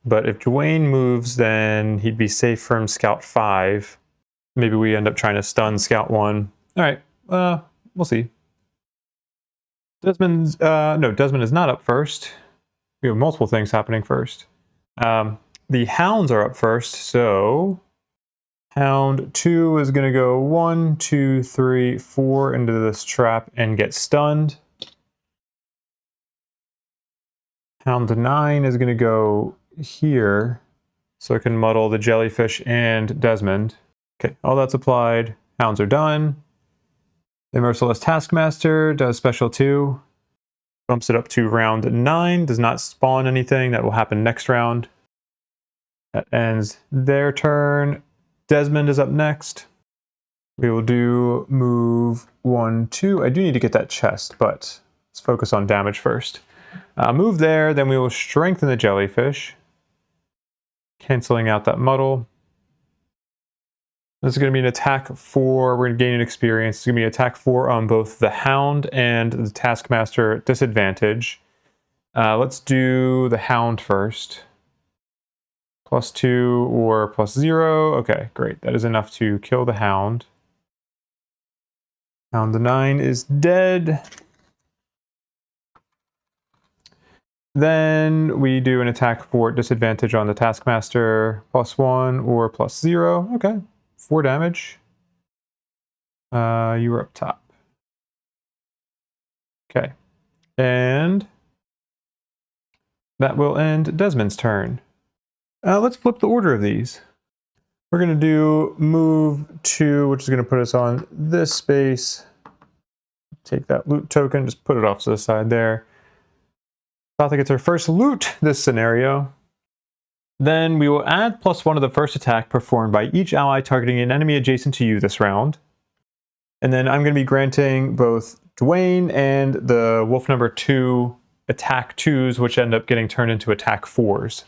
But if Dwayne moves, then he'd be safe from Scout 5. Maybe we end up trying to stun Scout 1. Alright, we'll see. Desmond is not up first. We have multiple things happening first. The hounds are up first, so Hound 2 is going to go 1, 2, 3, 4 into this trap and get stunned. Hound 9 is going to go here, so it can muddle the jellyfish and Desmond. Okay, all that's applied. Hounds are done. The Merciless Taskmaster does special 2. Bumps it up to round 9. Does not spawn anything. That will happen next round. That ends their turn. Desmond is up next. We will do move 1, 2. I do need to get that chest, but let's focus on damage first. Move there, then we will strengthen the jellyfish, canceling out that muddle. This is going to be an attack 4. We're going to gain an experience. It's going to be an attack 4 on both the Hound and the Taskmaster at disadvantage. Let's do the Hound first. +2 or +0. Okay, great. That is enough to kill the Hound. Hound 9 is dead. Then we do an attack 4 at disadvantage on the Taskmaster. +1 or +0. Okay, 4 damage. You were up top. Okay, and that will end Desmond's turn. Let's flip the order of these. We're going to do move 2, which is going to put us on this space. Take that loot token, just put it off to the side there. Satha gets her first loot this scenario. Then we will add +1 to the first attack performed by each ally targeting an enemy adjacent to you this round. And then I'm going to be granting both Dwayne and the wolf number 2 attack 2s, which end up getting turned into attack 4s.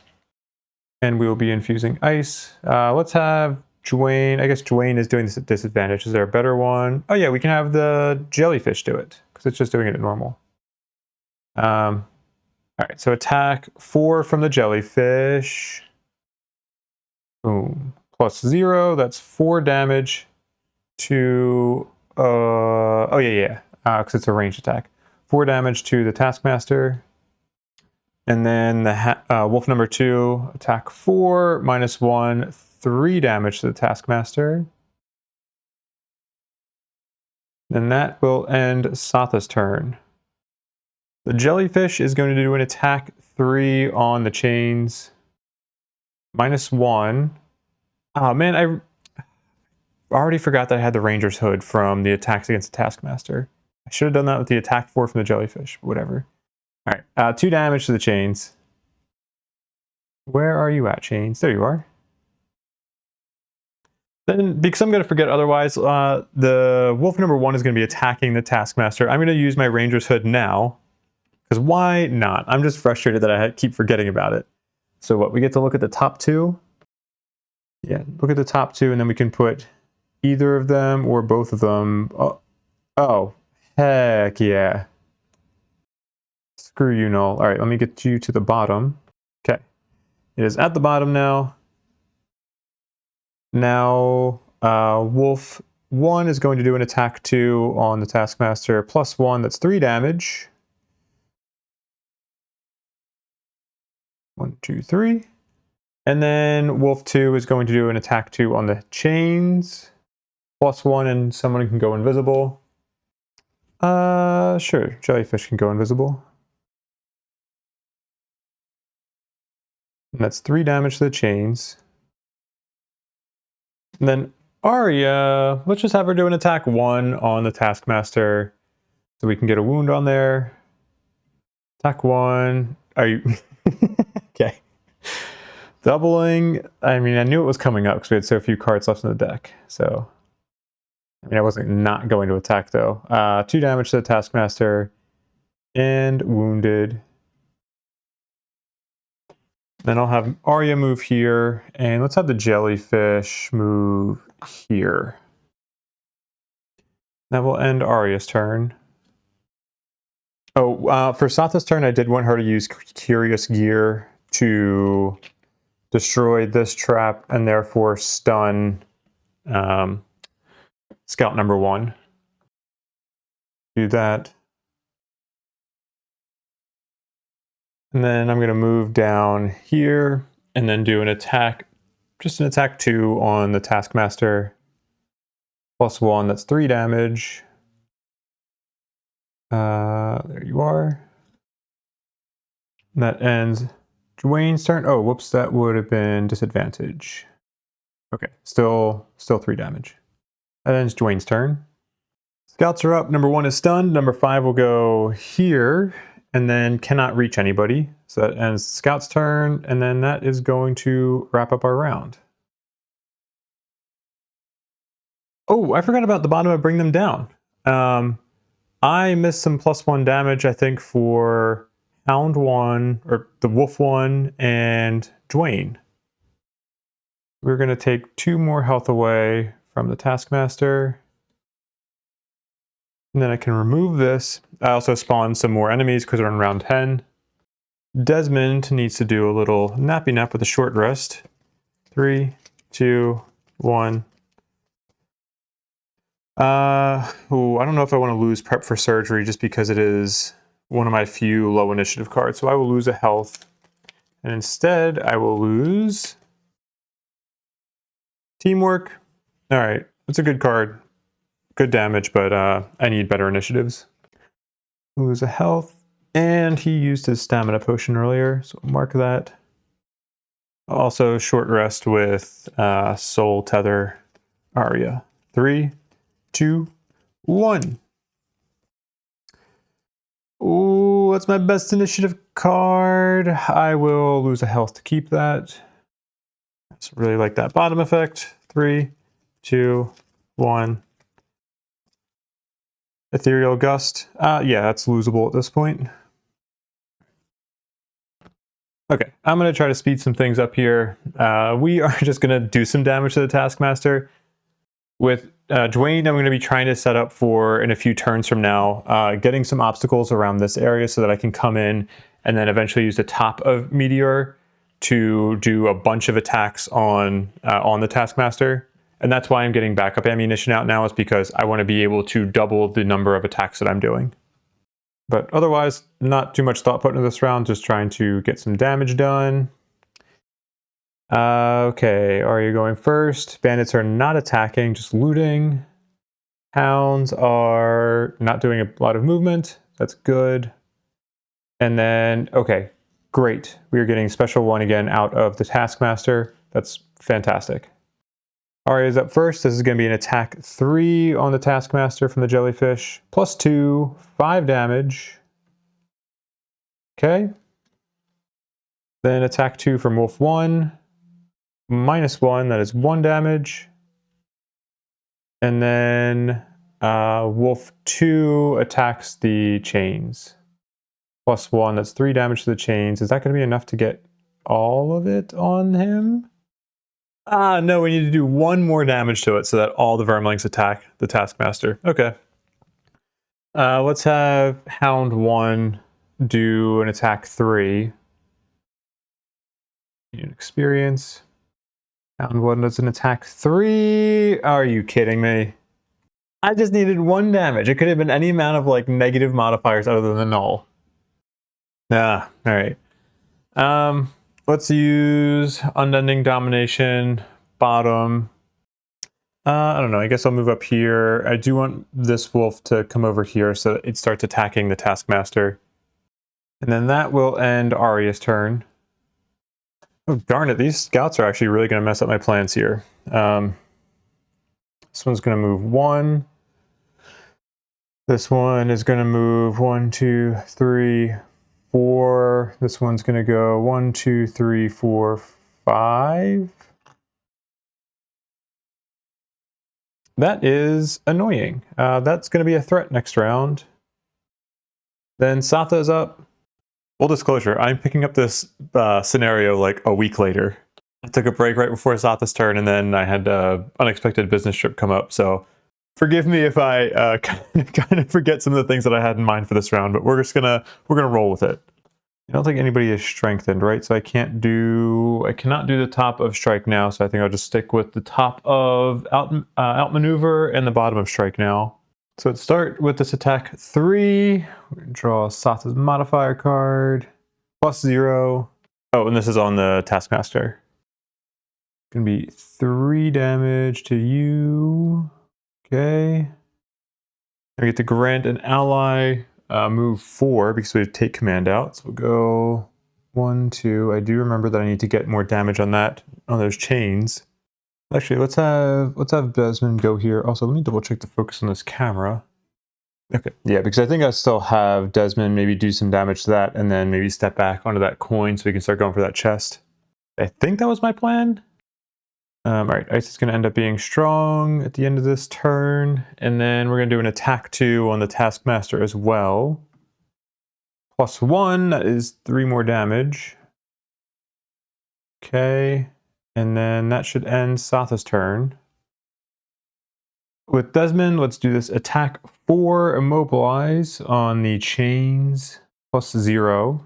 And we will be infusing ice. Let's have Dwayne. I guess Dwayne is doing this at disadvantage. Is there a better one? Oh yeah, we can have the jellyfish do it, because it's just doing it at normal. All right, so attack 4 from the jellyfish. Boom. +0, that's 4 damage to... oh yeah, because it's a ranged attack. 4 damage to the Taskmaster. And then the wolf number 2, attack 4, -1, 3 damage to the Taskmaster. And that will end Satha's turn. The jellyfish is going to do an attack 3 on the chains. -1. Oh man, I already forgot that I had the Ranger's Hood from the attacks against the Taskmaster. I should have done that with the attack 4 from the jellyfish, but whatever. Alright, 2 damage to the chains. Where are you at, chains? There you are. Then, because I'm going to forget otherwise, the wolf number 1 is going to be attacking the Taskmaster. I'm going to use my Ranger's Hood now. Because why not? I'm just frustrated that I keep forgetting about it. So what, we get to look at the top 2? Yeah, look at the top 2, and then we can put either of them or both of them. Oh, heck yeah. Screw you, Null. All right, let me get you to the bottom. Okay. It is at the bottom now. Now, Wolf 1 is going to do an attack 2 on the Taskmaster, +1, that's 3 damage. 1, 2, 3. And then Wolf 2 is going to do an attack 2 on the chains, +1, and someone can go invisible. Sure, Jellyfish can go invisible. And that's 3 damage to the chains. And then Arya, let's just have her do an attack 1 on the Taskmaster so we can get a wound on there. Attack 1. Are you... Okay. Doubling. I mean, I knew it was coming up because we had so few cards left in the deck. So, I mean, I wasn't not going to attack though. 2 damage to the Taskmaster and wounded. Then I'll have Arya move here, and let's have the Jellyfish move here. That will end Arya's turn. Oh, for Satha's turn, I did want her to use Curious Gear to destroy this trap and therefore stun Scout number 1. Do that. And then I'm going to move down here and then do an attack, just an attack 2 on the Taskmaster. +1, that's 3 damage. There you are. And that ends Dwayne's turn. Oh, whoops, that would have been disadvantage. Okay, still 3 damage. That ends Dwayne's turn. Scouts are up. Number 1 is stunned. Number 5 will go here and then cannot reach anybody. So that ends Scout's turn, and then that is going to wrap up our round. Oh, I forgot about the bottom of Bring Them Down. I missed some +1 damage, I think, for Hound 1, or the Wolf 1, and Dwayne. We're going to take 2 more health away from the Taskmaster. And then I can remove this. I also spawned some more enemies because we're in round 10. Desmond needs to do a little nappy nap with a short rest. 3, 2, 1. I don't know if I want to lose Prep for Surgery just because it is one of my few low initiative cards. So I will lose a health. And instead, I will lose Teamwork. All right, it's a good card. Good damage, but I need better initiatives. Lose a health. And he used his stamina potion earlier, so I'll mark that. Also, short rest with Soultether Arya. 3, 2, 1. Ooh, that's my best initiative card. I will lose a health to keep that. I just really like that bottom effect. 3, 2, 1. Ethereal Gust. Yeah, that's losable at this point. Okay, I'm going to try to speed some things up here. We are just going to do some damage to the Taskmaster. With Dwayne, I'm going to be trying to set up for, in a few turns from now, getting some obstacles around this area so that I can come in and then eventually use the top of Meteor to do a bunch of attacks on the Taskmaster. And that's why I'm getting backup ammunition out now, is because I want to be able to double the number of attacks that I'm doing. But otherwise, not too much thought put into this round, just trying to get some damage done. Okay, Arya going first. Bandits are not attacking, just looting. Hounds are not doing a lot of movement. That's good. And then, okay, great. We are getting special 1 again out of the Taskmaster. That's fantastic. Arya is up first. This is going to be an attack 3 on the Taskmaster from the Jellyfish. +2, 5 damage. Okay. Then attack 2 from Wolf 1. -1, that is 1 damage. And then Wolf 2 attacks the chains. +1, that's 3 damage to the chains. Is that going to be enough to get all of it on him? Ah, no, we need to do one more damage to it so that all the vermlings attack the Taskmaster. Okay. Let's have Hound 1 do an attack 3. Need an experience. Hound 1 does an attack 3. Are you kidding me? I just needed 1 damage. It could have been any amount of like negative modifiers other than the null. Ah, alright. Let's use Unending Domination, bottom. I don't know, I guess I'll move up here. I do want this wolf to come over here so that it starts attacking the Taskmaster. And then that will end Arya's turn. Oh, darn it, these scouts are actually really going to mess up my plans here. This one's going to move 1. This one is going to move 1, 2, 3, 4. This one's going to go 1, 2, 3, 4, 5. That is annoying. That's going to be a threat next round. Then Satha is up. Full disclosure, I'm picking up this scenario like a week later. I took a break right before Satha's turn, and then I had an unexpected business trip come up. So forgive me if I kind of forget some of the things that I had in mind for this round, but we're gonna roll with it. I don't think anybody is strengthened, right? So I cannot do the top of strike now. So I think I'll just stick with the top of outmaneuver and the bottom of strike now. So let's start with this attack 3. We're gonna draw Satha's modifier card, +0. Oh, and this is on the Taskmaster. Gonna be 3 damage to you. Okay. I get to grant an ally move 4 because we take command out. So we'll go 1, 2. I do remember that I need to get more damage on that, on those chains. Actually, let's have Desmond go here. Also, let me double check the focus on this camera. Okay, yeah, because I think I still have Desmond maybe do some damage to that and then maybe step back onto that coin so we can start going for that chest. I think that was my plan. All right, Ice is going to end up being strong at the end of this turn, and then we're going to do an attack 2 on the Taskmaster as well. +1, that is 3 more damage. Okay, and then that should end Satha's turn. With Desmond, let's do this attack 4, immobilize on the chains, +0.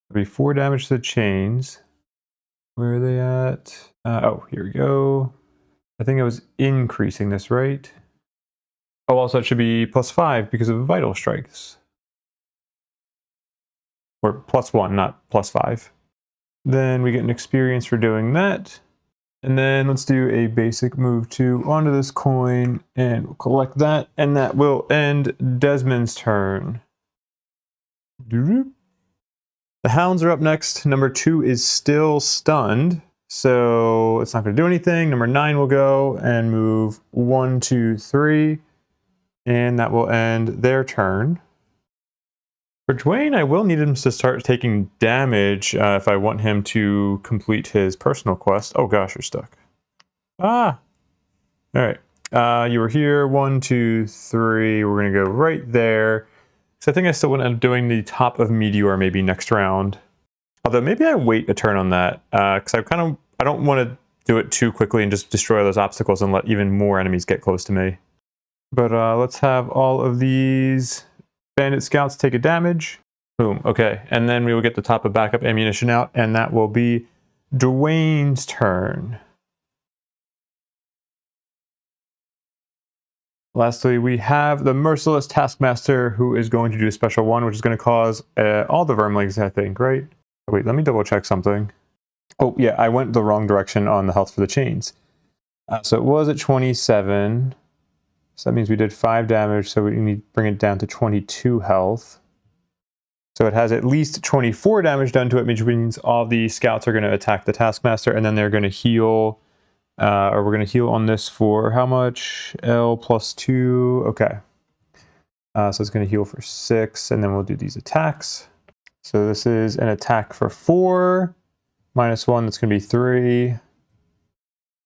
That'll be 4 damage to the chains. Where are they at? Oh, here we go. I think I was increasing this, right? Oh, also it should be +5 because of vital strikes. Or +1, not +5. Then we get an experience for doing that. And then let's do a basic move 2 onto this coin, and we'll collect that, and that will end Desmond's turn. The Hounds are up next. Number 2 is still stunned, so it's not going to do anything. Number 9 will go and move 1, 2, 3, and that will end their turn. For Dwayne, I will need him to start taking damage if I want him to complete his personal quest. Oh gosh, you're stuck. Ah! Alright. You were here. 1, 2, 3. We're going to go right there. So I think I still want to end up doing the top of Meteor maybe next round. Although maybe I wait a turn on that. Because I don't want to do it too quickly and just destroy those obstacles and let even more enemies get close to me. But let's have all of these bandit scouts take a damage. Boom. Okay. And then we will get the top of backup ammunition out, and that will be Dwayne's turn. Lastly, we have the Merciless Taskmaster, who is going to do a special one, which is going to cause all the vermlings, I think, right? Oh, wait, let me double check something. Oh, yeah, I went the wrong direction on the health for the chains. So it was at 27. So that means we did 5 damage, so we need to bring it down to 22 health. So it has at least 24 damage done to it, which means all the scouts are going to attack the Taskmaster, and then they're going to heal, or we're going to heal on this for how much? L +2, okay. So it's going to heal for 6, and then we'll do these attacks. So this is an attack for 4, -1, that's going to be 3.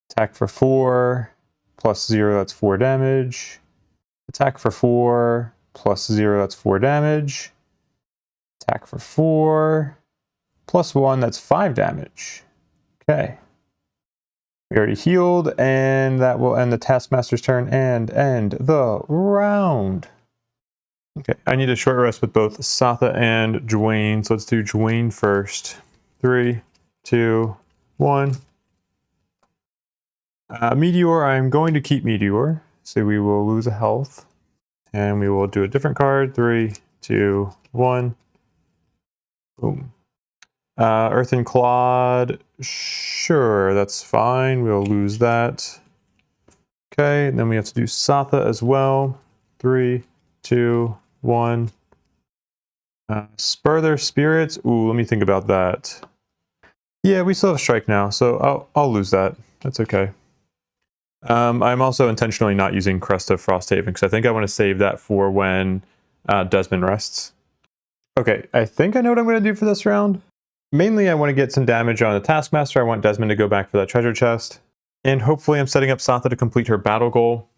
Attack for 4. +0, that's 4 damage. Attack for 4, +0, that's 4 damage. Attack for 4, +1, that's 5 damage. Okay. We already healed, and that will end the Taskmaster's turn and end the round. Okay, I need a short rest with both Satha and Dwayne, so let's do Dwayne first. 3, 2, 1. Meteor, I'm going to keep Meteor, so we will lose a health. And we will do a different card. 3, 2, 1. Boom. Earth and Clod, sure, that's fine. We'll lose that. Okay, then we have to do Satha as well. 3, 2, 1. Spur their spirits. Ooh, let me think about that. Yeah, we still have strike now, so I'll lose that. That's okay. I'm also intentionally not using Crest of Frosthaven because I think I want to save that for when Desmond rests. Okay, I think I know what I'm going to do for this round. Mainly, I want to get some damage on the Taskmaster. I want Desmond to go back for that treasure chest. And hopefully I'm setting up Satha to complete her battle goal.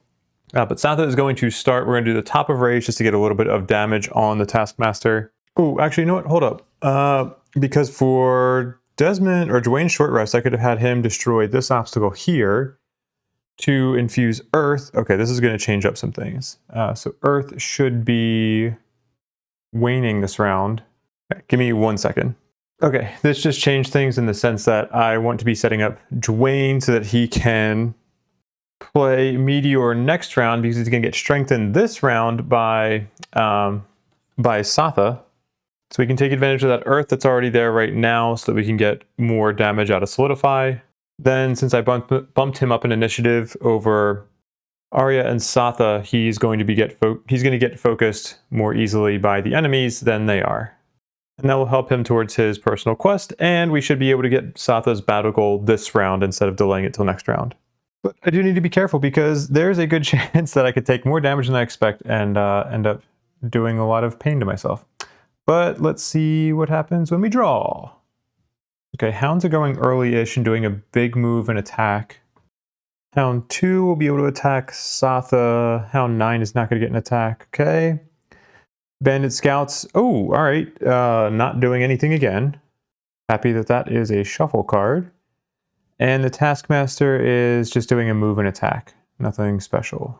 But Satha is going to start. We're going to do the top of rage just to get a little bit of damage on the Taskmaster. Oh, actually, you know what? Hold up. Because for Desmond or Dwayne's short rest, I could have had him destroy this obstacle here to infuse Earth. Okay, this is going to change up some things. So Earth should be waning this round. Okay, give me 1 second. Okay, this just changed things in the sense that I want to be setting up Dwayne so that he can play Meteor next round because he's going to get strengthened this round by Satha. So we can take advantage of that Earth that's already there right now so that we can get more damage out of Solidify. Then since I bumped him up in initiative over Arya and Satha, he's going to get focused more easily by the enemies than they are. And that will help him towards his personal quest, and we should be able to get Satha's battle goal this round instead of delaying it till next round. But I do need to be careful because there's a good chance that I could take more damage than I expect and end up doing a lot of pain to myself. But let's see what happens when we draw. Okay, Hounds are going early-ish and doing a big move and attack. Hound 2 will be able to attack Satha. Hound 9 is not going to get an attack. Okay. Bandit Scouts. Oh, all right. Not doing anything again. Happy that that is a shuffle card. And the Taskmaster is just doing a move and attack. Nothing special.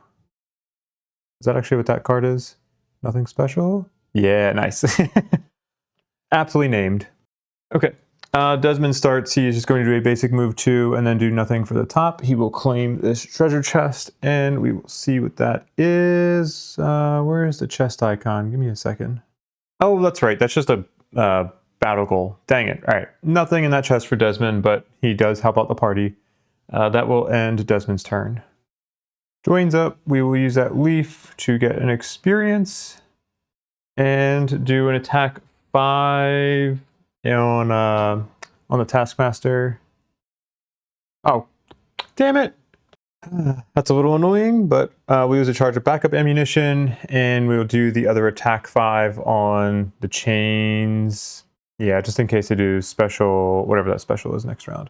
Is that actually what that card is? Nothing special? Yeah, nice. Aptly named. Okay. Desmond starts. He is just going to do a basic move 2 and then do nothing for the top. He will claim this treasure chest and we will see what that is. Where is the chest icon? Give me a second. Oh, that's right. That's just a battle goal. Dang it. All right. Nothing in that chest for Desmond, but he does help out the party. That will end Desmond's turn. Dwayne's up. We will use that leaf to get an experience and do an attack 5 on the Taskmaster. Oh, damn it! That's a little annoying, but we use a charge of backup ammunition, and we'll do the other attack 5 on the chains. Yeah, just in case they do special, whatever that special is next round.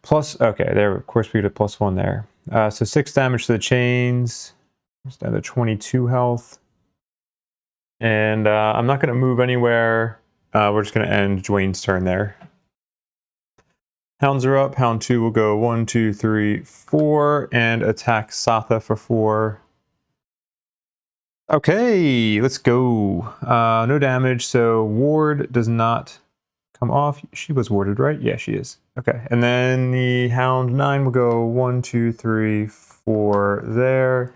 Plus, okay, there. Of course, we get a +1 there. So 6 damage to the chains. Just down to 22 health. And I'm not going to move anywhere. We're just going to end Dwayne's turn there. Hounds are up. Hound 2 will go 1, 2, 3, 4 and attack Satha for 4. Okay, let's go. No damage, so ward does not come off. She was warded, right? Yeah, she is. Okay, and then the Hound 9 will go 1, 2, 3, 4 there.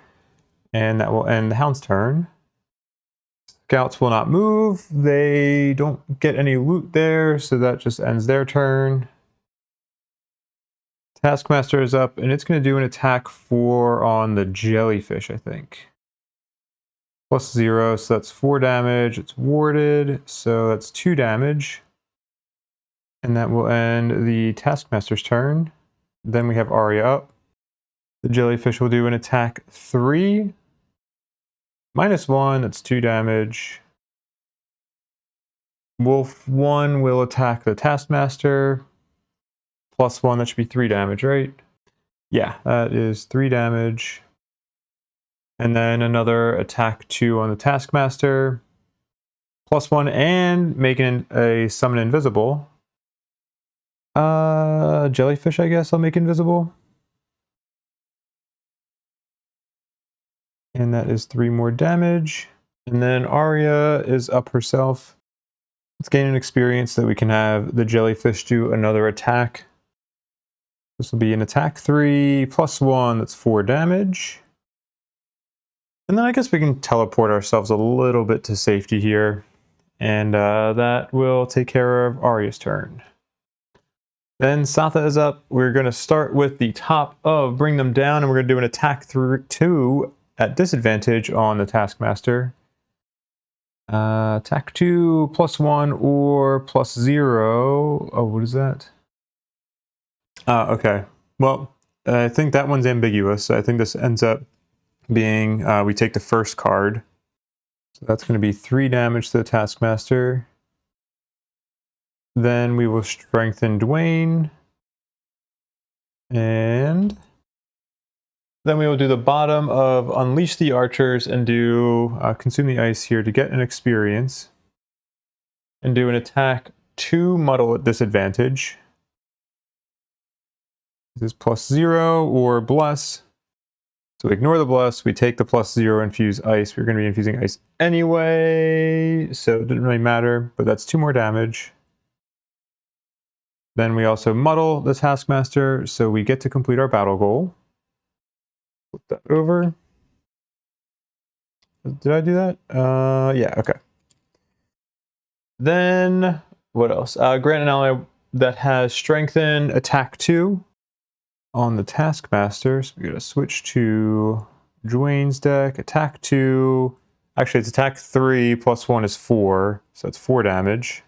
And that will end the Hound's turn. Scouts will not move. They don't get any loot there, so that just ends their turn. Taskmaster is up, and it's going to do an attack 4 on the jellyfish, I think. +0, so that's 4 damage. It's warded, so that's 2 damage. And that will end the Taskmaster's turn. Then we have Arya up. The jellyfish will do an attack 3. -1, that's 2 damage. Wolf 1 will attack the Taskmaster. +1, that should be 3 damage, right? Yeah, that is 3 damage. And then another attack 2 on the Taskmaster. +1 and making a summon invisible. Jellyfish, I guess I'll make invisible. And that is 3 more damage. And then Arya is up herself. Let's gain an experience so that we can have the jellyfish do another attack. This will be an attack 3 plus 1, that's 4 damage. And then I guess we can teleport ourselves a little bit to safety here. And that will take care of Arya's turn. Then Satha is up. We're going to start with the top of Bring Them Down, and we're going to do an attack 2 at disadvantage on the Taskmaster. Attack 2 plus 1 or plus 0. Oh, what is that? Okay. Well, I think that one's ambiguous. I think this ends up being, we take the first card. So that's going to be 3 damage to the Taskmaster. Then we will strengthen Dwayne. And then we will do the bottom of Unleash the Archers and do Consume the Ice here to get an experience. And do an attack 2 Muddle at disadvantage. This is plus 0 or Bless. So ignore the Bless, we take the plus 0, infuse Ice. We're going to be infusing Ice anyway, so it didn't really matter, but that's 2 more damage. Then we also Muddle the Taskmaster, so we get to complete our battle goal. Flip that over. Did I do that? Yeah, okay. Then, what else? Grant an ally that has Strengthen, Attack 2 on the Taskmaster. So we're going to switch to Dwayne's deck. Attack 2. Actually, it's attack 3 plus 1 is 4, so that's 4 damage.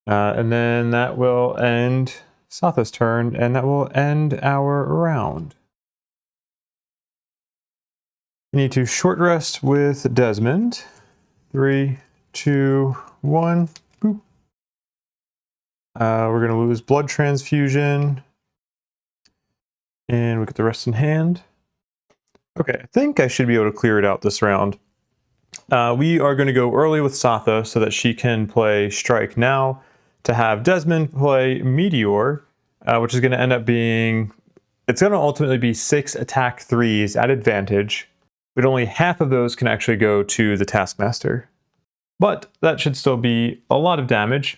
And then that will end Satha's turn, and that will end our round. We need to short rest with Desmond. 3, 2, 1. Boop. We're going to lose blood transfusion. And we get the rest in hand. Okay, I think I should be able to clear it out this round. We are going to go early with Satha so that she can play Strike now, to have Desmond play Meteor, which is going to end up being, it's going to ultimately be 6 attack 3s at advantage, but only half of those can actually go to the Taskmaster. But that should still be a lot of damage.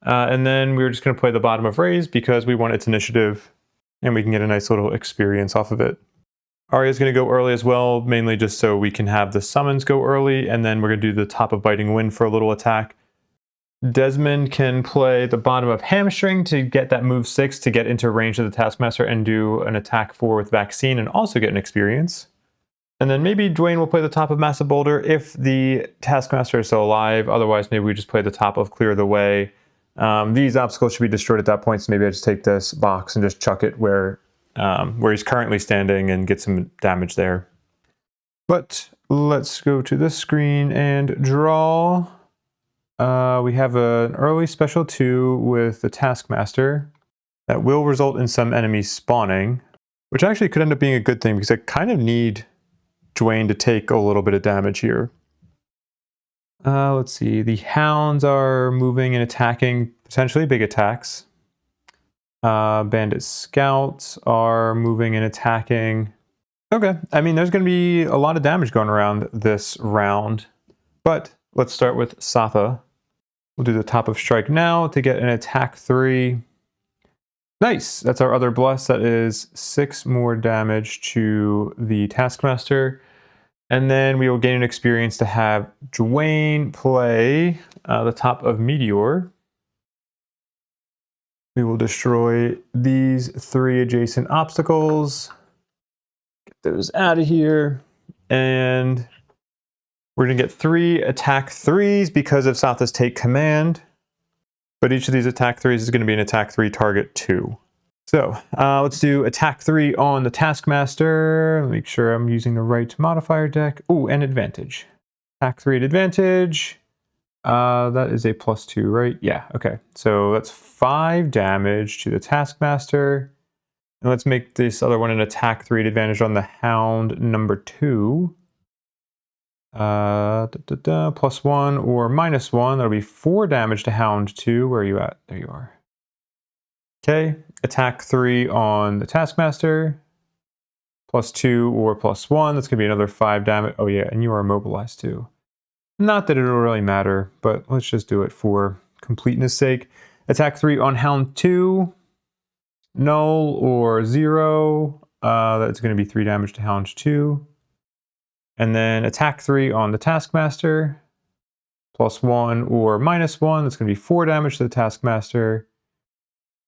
And then we're just going to play the bottom of Raise because we want its initiative and we can get a nice little experience off of it. Arya is going to go early as well, mainly just so we can have the summons go early, and then we're going to do the top of Biting Wind for a little attack. Desmond can play the bottom of Hamstring to get that move 6 to get into range of the Taskmaster and do an attack 4 with Vaccine and also get an experience. And then maybe Dwayne will play the top of Massive Boulder if the Taskmaster is still alive. Otherwise, maybe we just play the top of Clear the Way. These obstacles should be destroyed at that point, so maybe I just take this box and just chuck it where he's currently standing and get some damage there. But let's go to this screen and draw. We have an early special 2 with the Taskmaster that will result in some enemies spawning, which actually could end up being a good thing because I kind of need Dwayne to take a little bit of damage here. Let's see, the Hounds are moving and attacking, potentially big attacks. Bandit Scouts are moving and attacking. Okay, I mean, there's going to be a lot of damage going around this round, but let's start with Satha. We'll do the top of Strike now to get an attack 3. Nice! That's our other Bless. That is 6 more damage to the Taskmaster. And then we will gain an experience to have Dwayne play the top of Meteor. We will destroy these 3 adjacent obstacles. Get those out of here. And we're going to get 3 attack 3s because of Satha's Take Command. But each of these attack 3s is going to be an attack 3 target 2. So let's do attack 3 on the Taskmaster. Make sure I'm using the right modifier deck. Ooh, and advantage. Attack 3 at advantage. That is a +2, right? Yeah, okay. So that's 5 damage to the Taskmaster. And let's make this other one an attack 3 at advantage on the Hound number 2. +1 or -1. That'll be 4 damage to Hound 2. Where are you at? There you are. Okay, attack 3 on the Taskmaster. +2 or +1. That's going to be another 5 damage. Oh yeah, and you are immobilized too. Not that it'll really matter, but let's just do it for completeness sake. Attack 3 on Hound 2. Null or 0. That's going to be 3 damage to Hound 2. And then attack 3 on the Taskmaster. +1 or -1. That's going to be 4 damage to the Taskmaster.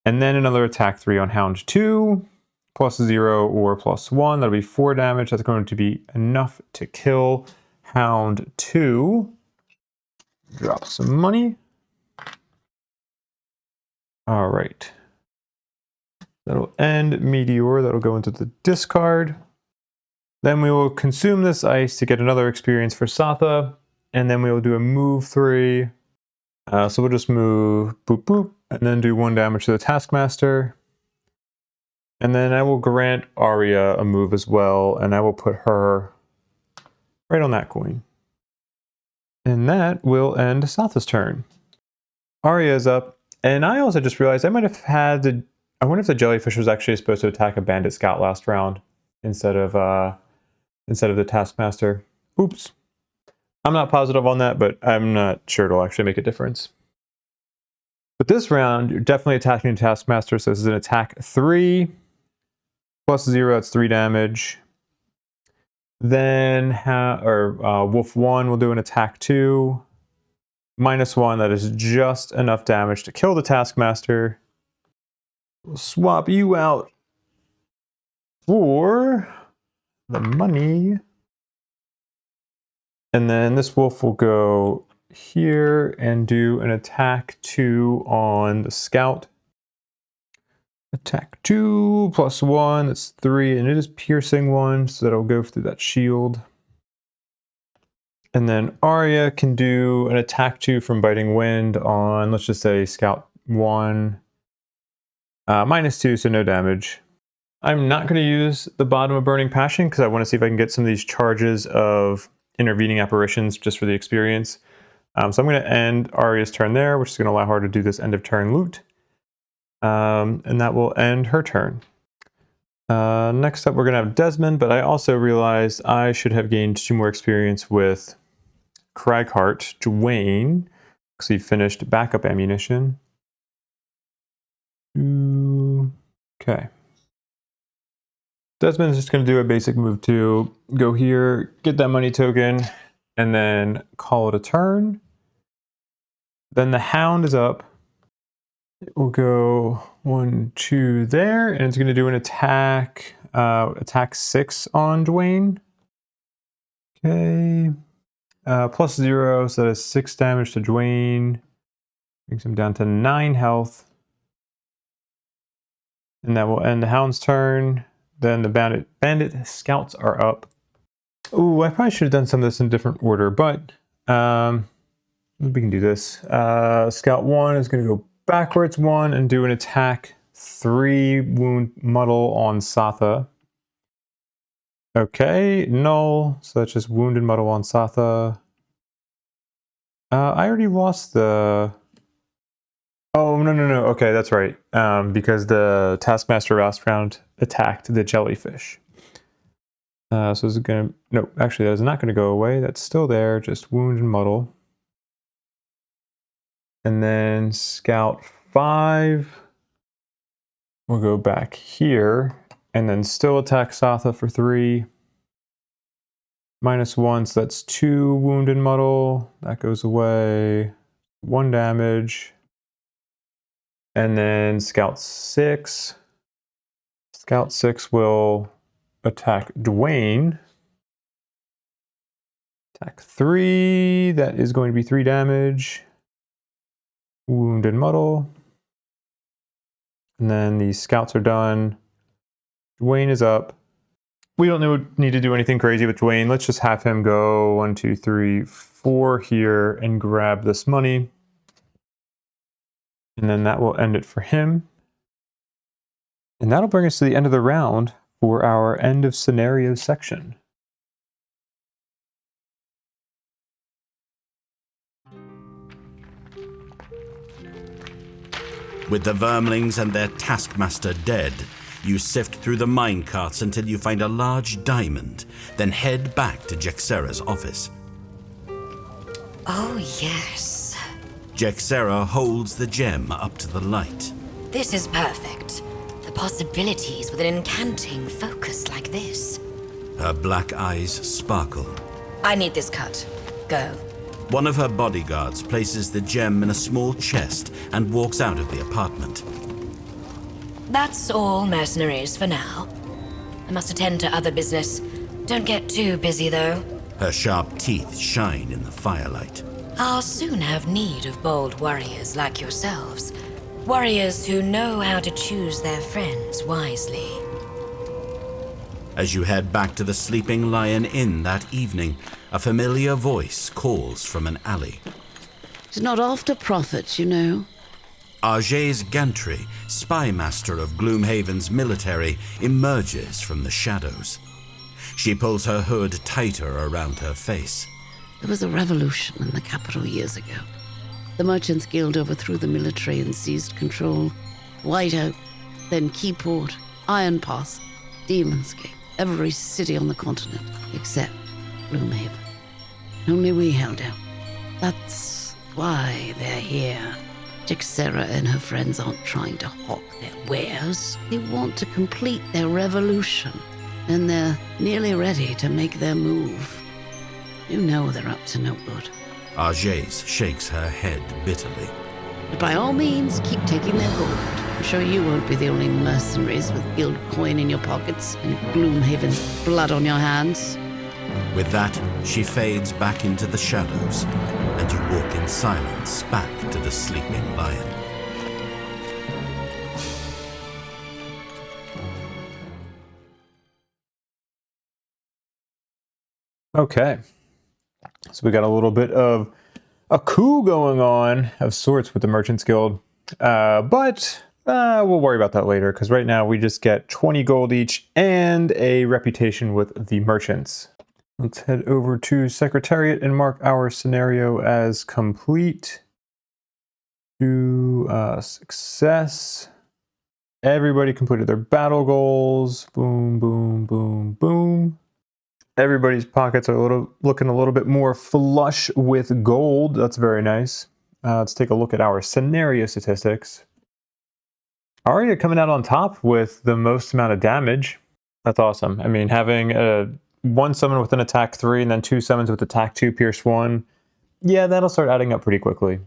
And then another attack 3 on Hound 2. +0 or +1. That'll be 4 damage. That's going to be enough to kill Hound 2. Drop some money. All right. That'll end Meteor. That'll go into the discard. Then we will consume this ice to get another experience for Satha. And then we will do a move 3. So we'll just move boop boop. And then do 1 damage to the Taskmaster. And then I will grant Arya a move as well. And I will put her right on that coin. And that will end Satha's turn. Arya is up. And I also just realized I might have had the... I wonder if the jellyfish was actually supposed to attack a bandit scout last round instead of the Taskmaster. Oops. I'm not positive on that, but I'm not sure it'll actually make a difference. But this round, you're definitely attacking the Taskmaster, so this is an attack 3. +0, that's 3 damage. Then Wolf 1 will do an attack 2. -1, that is just enough damage to kill the Taskmaster. We'll swap you out for the money. And then this wolf will go here and do an attack 2 on the scout. Attack 2 +1, that's 3, and it is piercing 1, so that'll go through that shield. And then Arya can do an attack 2 from Biting Wind on, let's just say, Scout 1. -2, so no damage. I'm not going to use the bottom of Burning Passion because I want to see if I can get some of these charges of intervening apparitions just for the experience. So I'm going to end Arya's turn there, which is going to allow her to do this end of turn loot. And that will end her turn. Next up, we're going to have Desmond, but I also realized I should have gained 2 more experience with Cragheart, Dwayne, because he finished backup ammunition. Okay. Desmond's just going to do a basic move 2, go here, get that money token, and then call it a turn. Then the Hound is up. It will go 1, 2 there, and it's going to do an attack, attack 6 on Dwayne. Okay. +0, so that is 6 damage to Dwayne. Brings him down to 9 health. And that will end the Hound's turn. Then the bandit scouts are up. Ooh, I probably should have done some of this in a different order, but we can do this. Scout 1 is going to go backwards 1 and do an attack 3 wound muddle on Satha. Okay, null. So that's just wounded muddle on Satha. I already lost the... Oh, no. Okay, that's right. Because the Taskmaster last round attacked the jellyfish. So is it going to... No, actually that is not going to go away. That's still there, just wound and muddle. And then Scout 5 will go back here and then still attack Satha for 3. -1, so that's 2 wound and muddle. That goes away. 1 damage. And then Scout 6. Scout 6 will attack Dwayne. Attack 3. That is going to be 3 damage. Wound and muddle. And then the scouts are done. Dwayne is up. We don't need to do anything crazy with Dwayne. Let's just have him go 1, 2, 3, 4 here and grab this money. And then that will end it for him. And that'll bring us to the end of the round for our end of scenario section. With the vermlings and their Taskmaster dead, you sift through the minecarts until you find a large diamond, then head back to Jexera's office. Oh, yes. Jexera holds the gem up to the light. This is perfect. The possibilities with an incanting focus like this. Her black eyes sparkle. I need this cut. Go. One of her bodyguards places the gem in a small chest and walks out of the apartment. That's all, mercenaries, for now. I must attend to other business. Don't get too busy, though. Her sharp teeth shine in the firelight. I'll soon have need of bold warriors like yourselves. Warriors who know how to choose their friends wisely. As you head back to the Sleeping Lion Inn that evening, a familiar voice calls from an alley. It's not after profits, you know. Arjay's Gantry, spy master of Gloomhaven's military, emerges from the shadows. She pulls her hood tighter around her face. There was a revolution in the capital years ago. The Merchants Guild overthrew the military and seized control. Whiteout, then Keyport, Iron Pass, Demon's Gate, every city on the continent, except Gloomhaven. Only we held out. That's why they're here. Jexera and her friends aren't trying to hawk their wares. They want to complete their revolution, and they're nearly ready to make their move. You know they're up to no good. Arjay's shakes her head bitterly. But by all means, keep taking their gold. I'm sure you won't be the only mercenaries with guild coin in your pockets and Gloomhaven's blood on your hands. With that, she fades back into the shadows, and you walk in silence back to the Sleeping Lion. Okay. So we got a little bit of a coup going on of sorts with the Merchants Guild. But we'll worry about that later, because right now we just get 20 gold each and a reputation with the merchants. Let's head over to Secretariat and mark our scenario as complete. Success. Everybody completed their battle goals. Boom, boom, boom, boom. Everybody's pockets are looking a little bit more flush with gold. That's very nice. Let's take a look at our scenario statistics. Arya coming out on top with the most amount of damage. That's awesome. I mean, having one summon with an attack 3 and then 2 summons with attack 2, pierce 1. Yeah, that'll start adding up pretty quickly.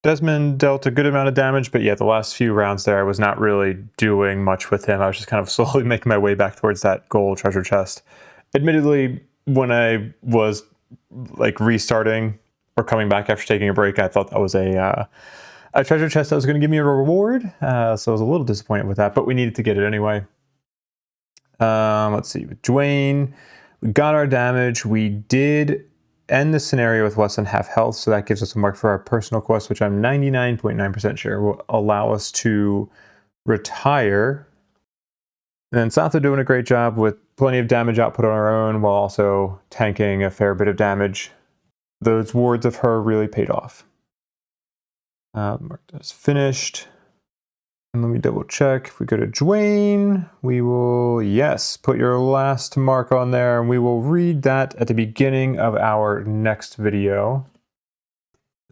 Desmond dealt a good amount of damage, but yeah, the last few rounds there, I was not really doing much with him. I was just kind of slowly making my way back towards that gold treasure chest. Admittedly, when I was like restarting or coming back after taking a break, I thought that was a treasure chest that was going to give me a reward. So I was a little disappointed with that, but we needed to get it anyway. Let's see, with Dwayne, we got our damage. We did end the scenario with less than half health, so that gives us a mark for our personal quest, which I'm 99.9% sure will allow us to retire. And then Satha doing a great job with plenty of damage output on our own while also tanking a fair bit of damage. Those wards of her really paid off. Marked as finished. And let me double check. If we go to Dwayne, we will, yes, put your last mark on there, and we will read that at the beginning of our next video.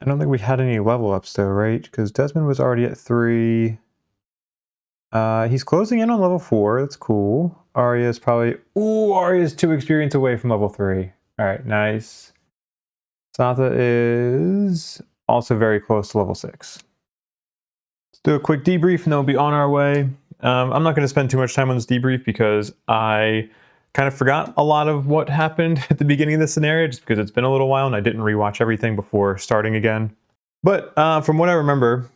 I don't think we had any level ups though, right? Because Desmond was already at 3. He's closing in on level 4. That's cool. Arya's probably... Ooh, Arya's 2 experience away from level 3. All right, nice. Satha is also very close to level 6. Let's do a quick debrief and then we'll be on our way. I'm not going to spend too much time on this debrief because I kind of forgot a lot of what happened at the beginning of the scenario just because it's been a little while and I didn't rewatch everything before starting again. But from what I remember,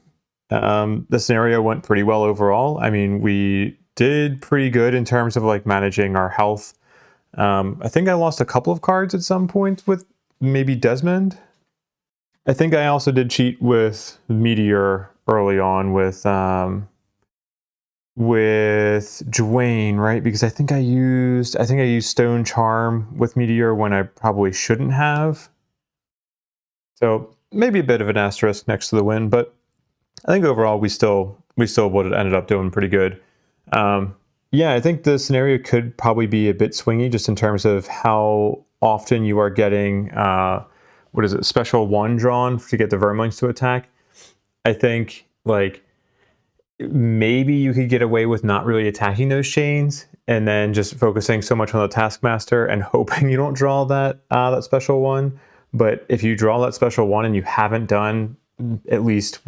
the scenario went pretty well overall. I mean, we did pretty good in terms of like managing our health. I think I lost a couple of cards at some point with maybe Desmond. I think I also did cheat with Meteor early on with Dwayne, right? Because I think I used Stone Charm with Meteor when I probably shouldn't have. So maybe a bit of an asterisk next to the win, but I think overall we still would have ended up doing pretty good. Yeah, I think the scenario could probably be a bit swingy just in terms of how often you are getting special 1 drawn to get the vermlings to attack. I think like maybe you could get away with not really attacking those chains and then just focusing so much on the Taskmaster and hoping you don't draw that special 1. But if you draw that special 1 and you haven't done at least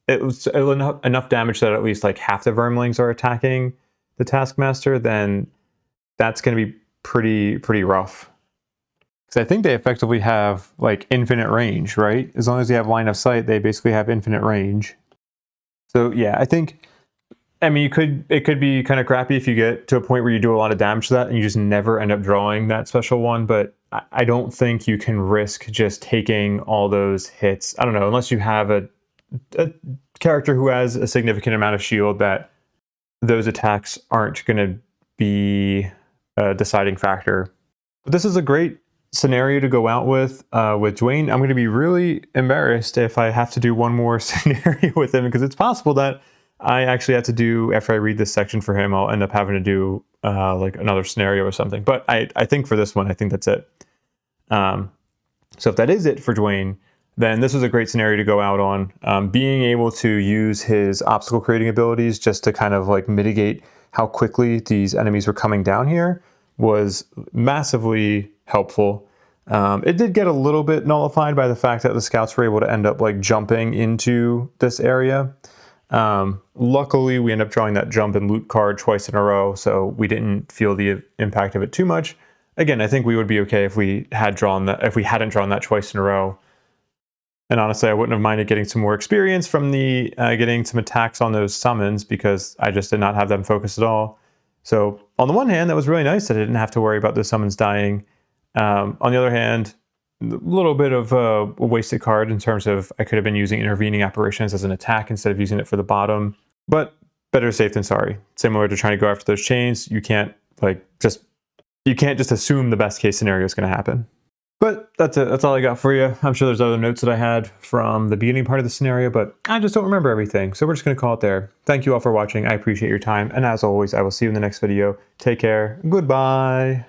it was enough damage that at least like half the vermlings are attacking the Taskmaster, then that's going to be pretty rough. Because I think they effectively have like infinite range, right? As long as you have line of sight, they basically have infinite range. So yeah, I mean, it could be kind of crappy if you get to a point where you do a lot of damage to that and you just never end up drawing that special 1, but I don't think you can risk just taking all those hits. I don't know, unless you have a character who has a significant amount of shield, that those attacks aren't going to be a deciding factor. But this is a great scenario to go out with Dwayne. I'm going to be really embarrassed if I have to do one more scenario with him, because it's possible that I actually have to do, after I read this section for him, I'll end up having to do like another scenario or something. But I think for this one, I think that's it. So if that is it for Dwayne, then this is a great scenario to go out on. Being able to use his obstacle creating abilities just to kind of like mitigate how quickly these enemies were coming down here was massively helpful. It did get a little bit nullified by the fact that the scouts were able to end up like jumping into this area. Luckily, we ended up drawing that jump and loot card twice in a row, so we didn't feel the impact of it too much. Again, I think we would be okay if we hadn't drawn that twice in a row. And honestly, I wouldn't have minded getting some more experience from the getting some attacks on those summons, because I just did not have them focused at all. So on the one hand, that was really nice that I didn't have to worry about the summons dying. On the other hand, a little bit of a wasted card in terms of I could have been using intervening apparitions as an attack instead of using it for the bottom. But better safe than sorry. Similar to trying to go after those chains, you can't just assume the best case scenario is going to happen. But that's it. That's all I got for you. I'm sure there's other notes that I had from the beginning part of the scenario, but I just don't remember everything. So we're just going to call it there. Thank you all for watching. I appreciate your time. And as always, I will see you in the next video. Take care. Goodbye.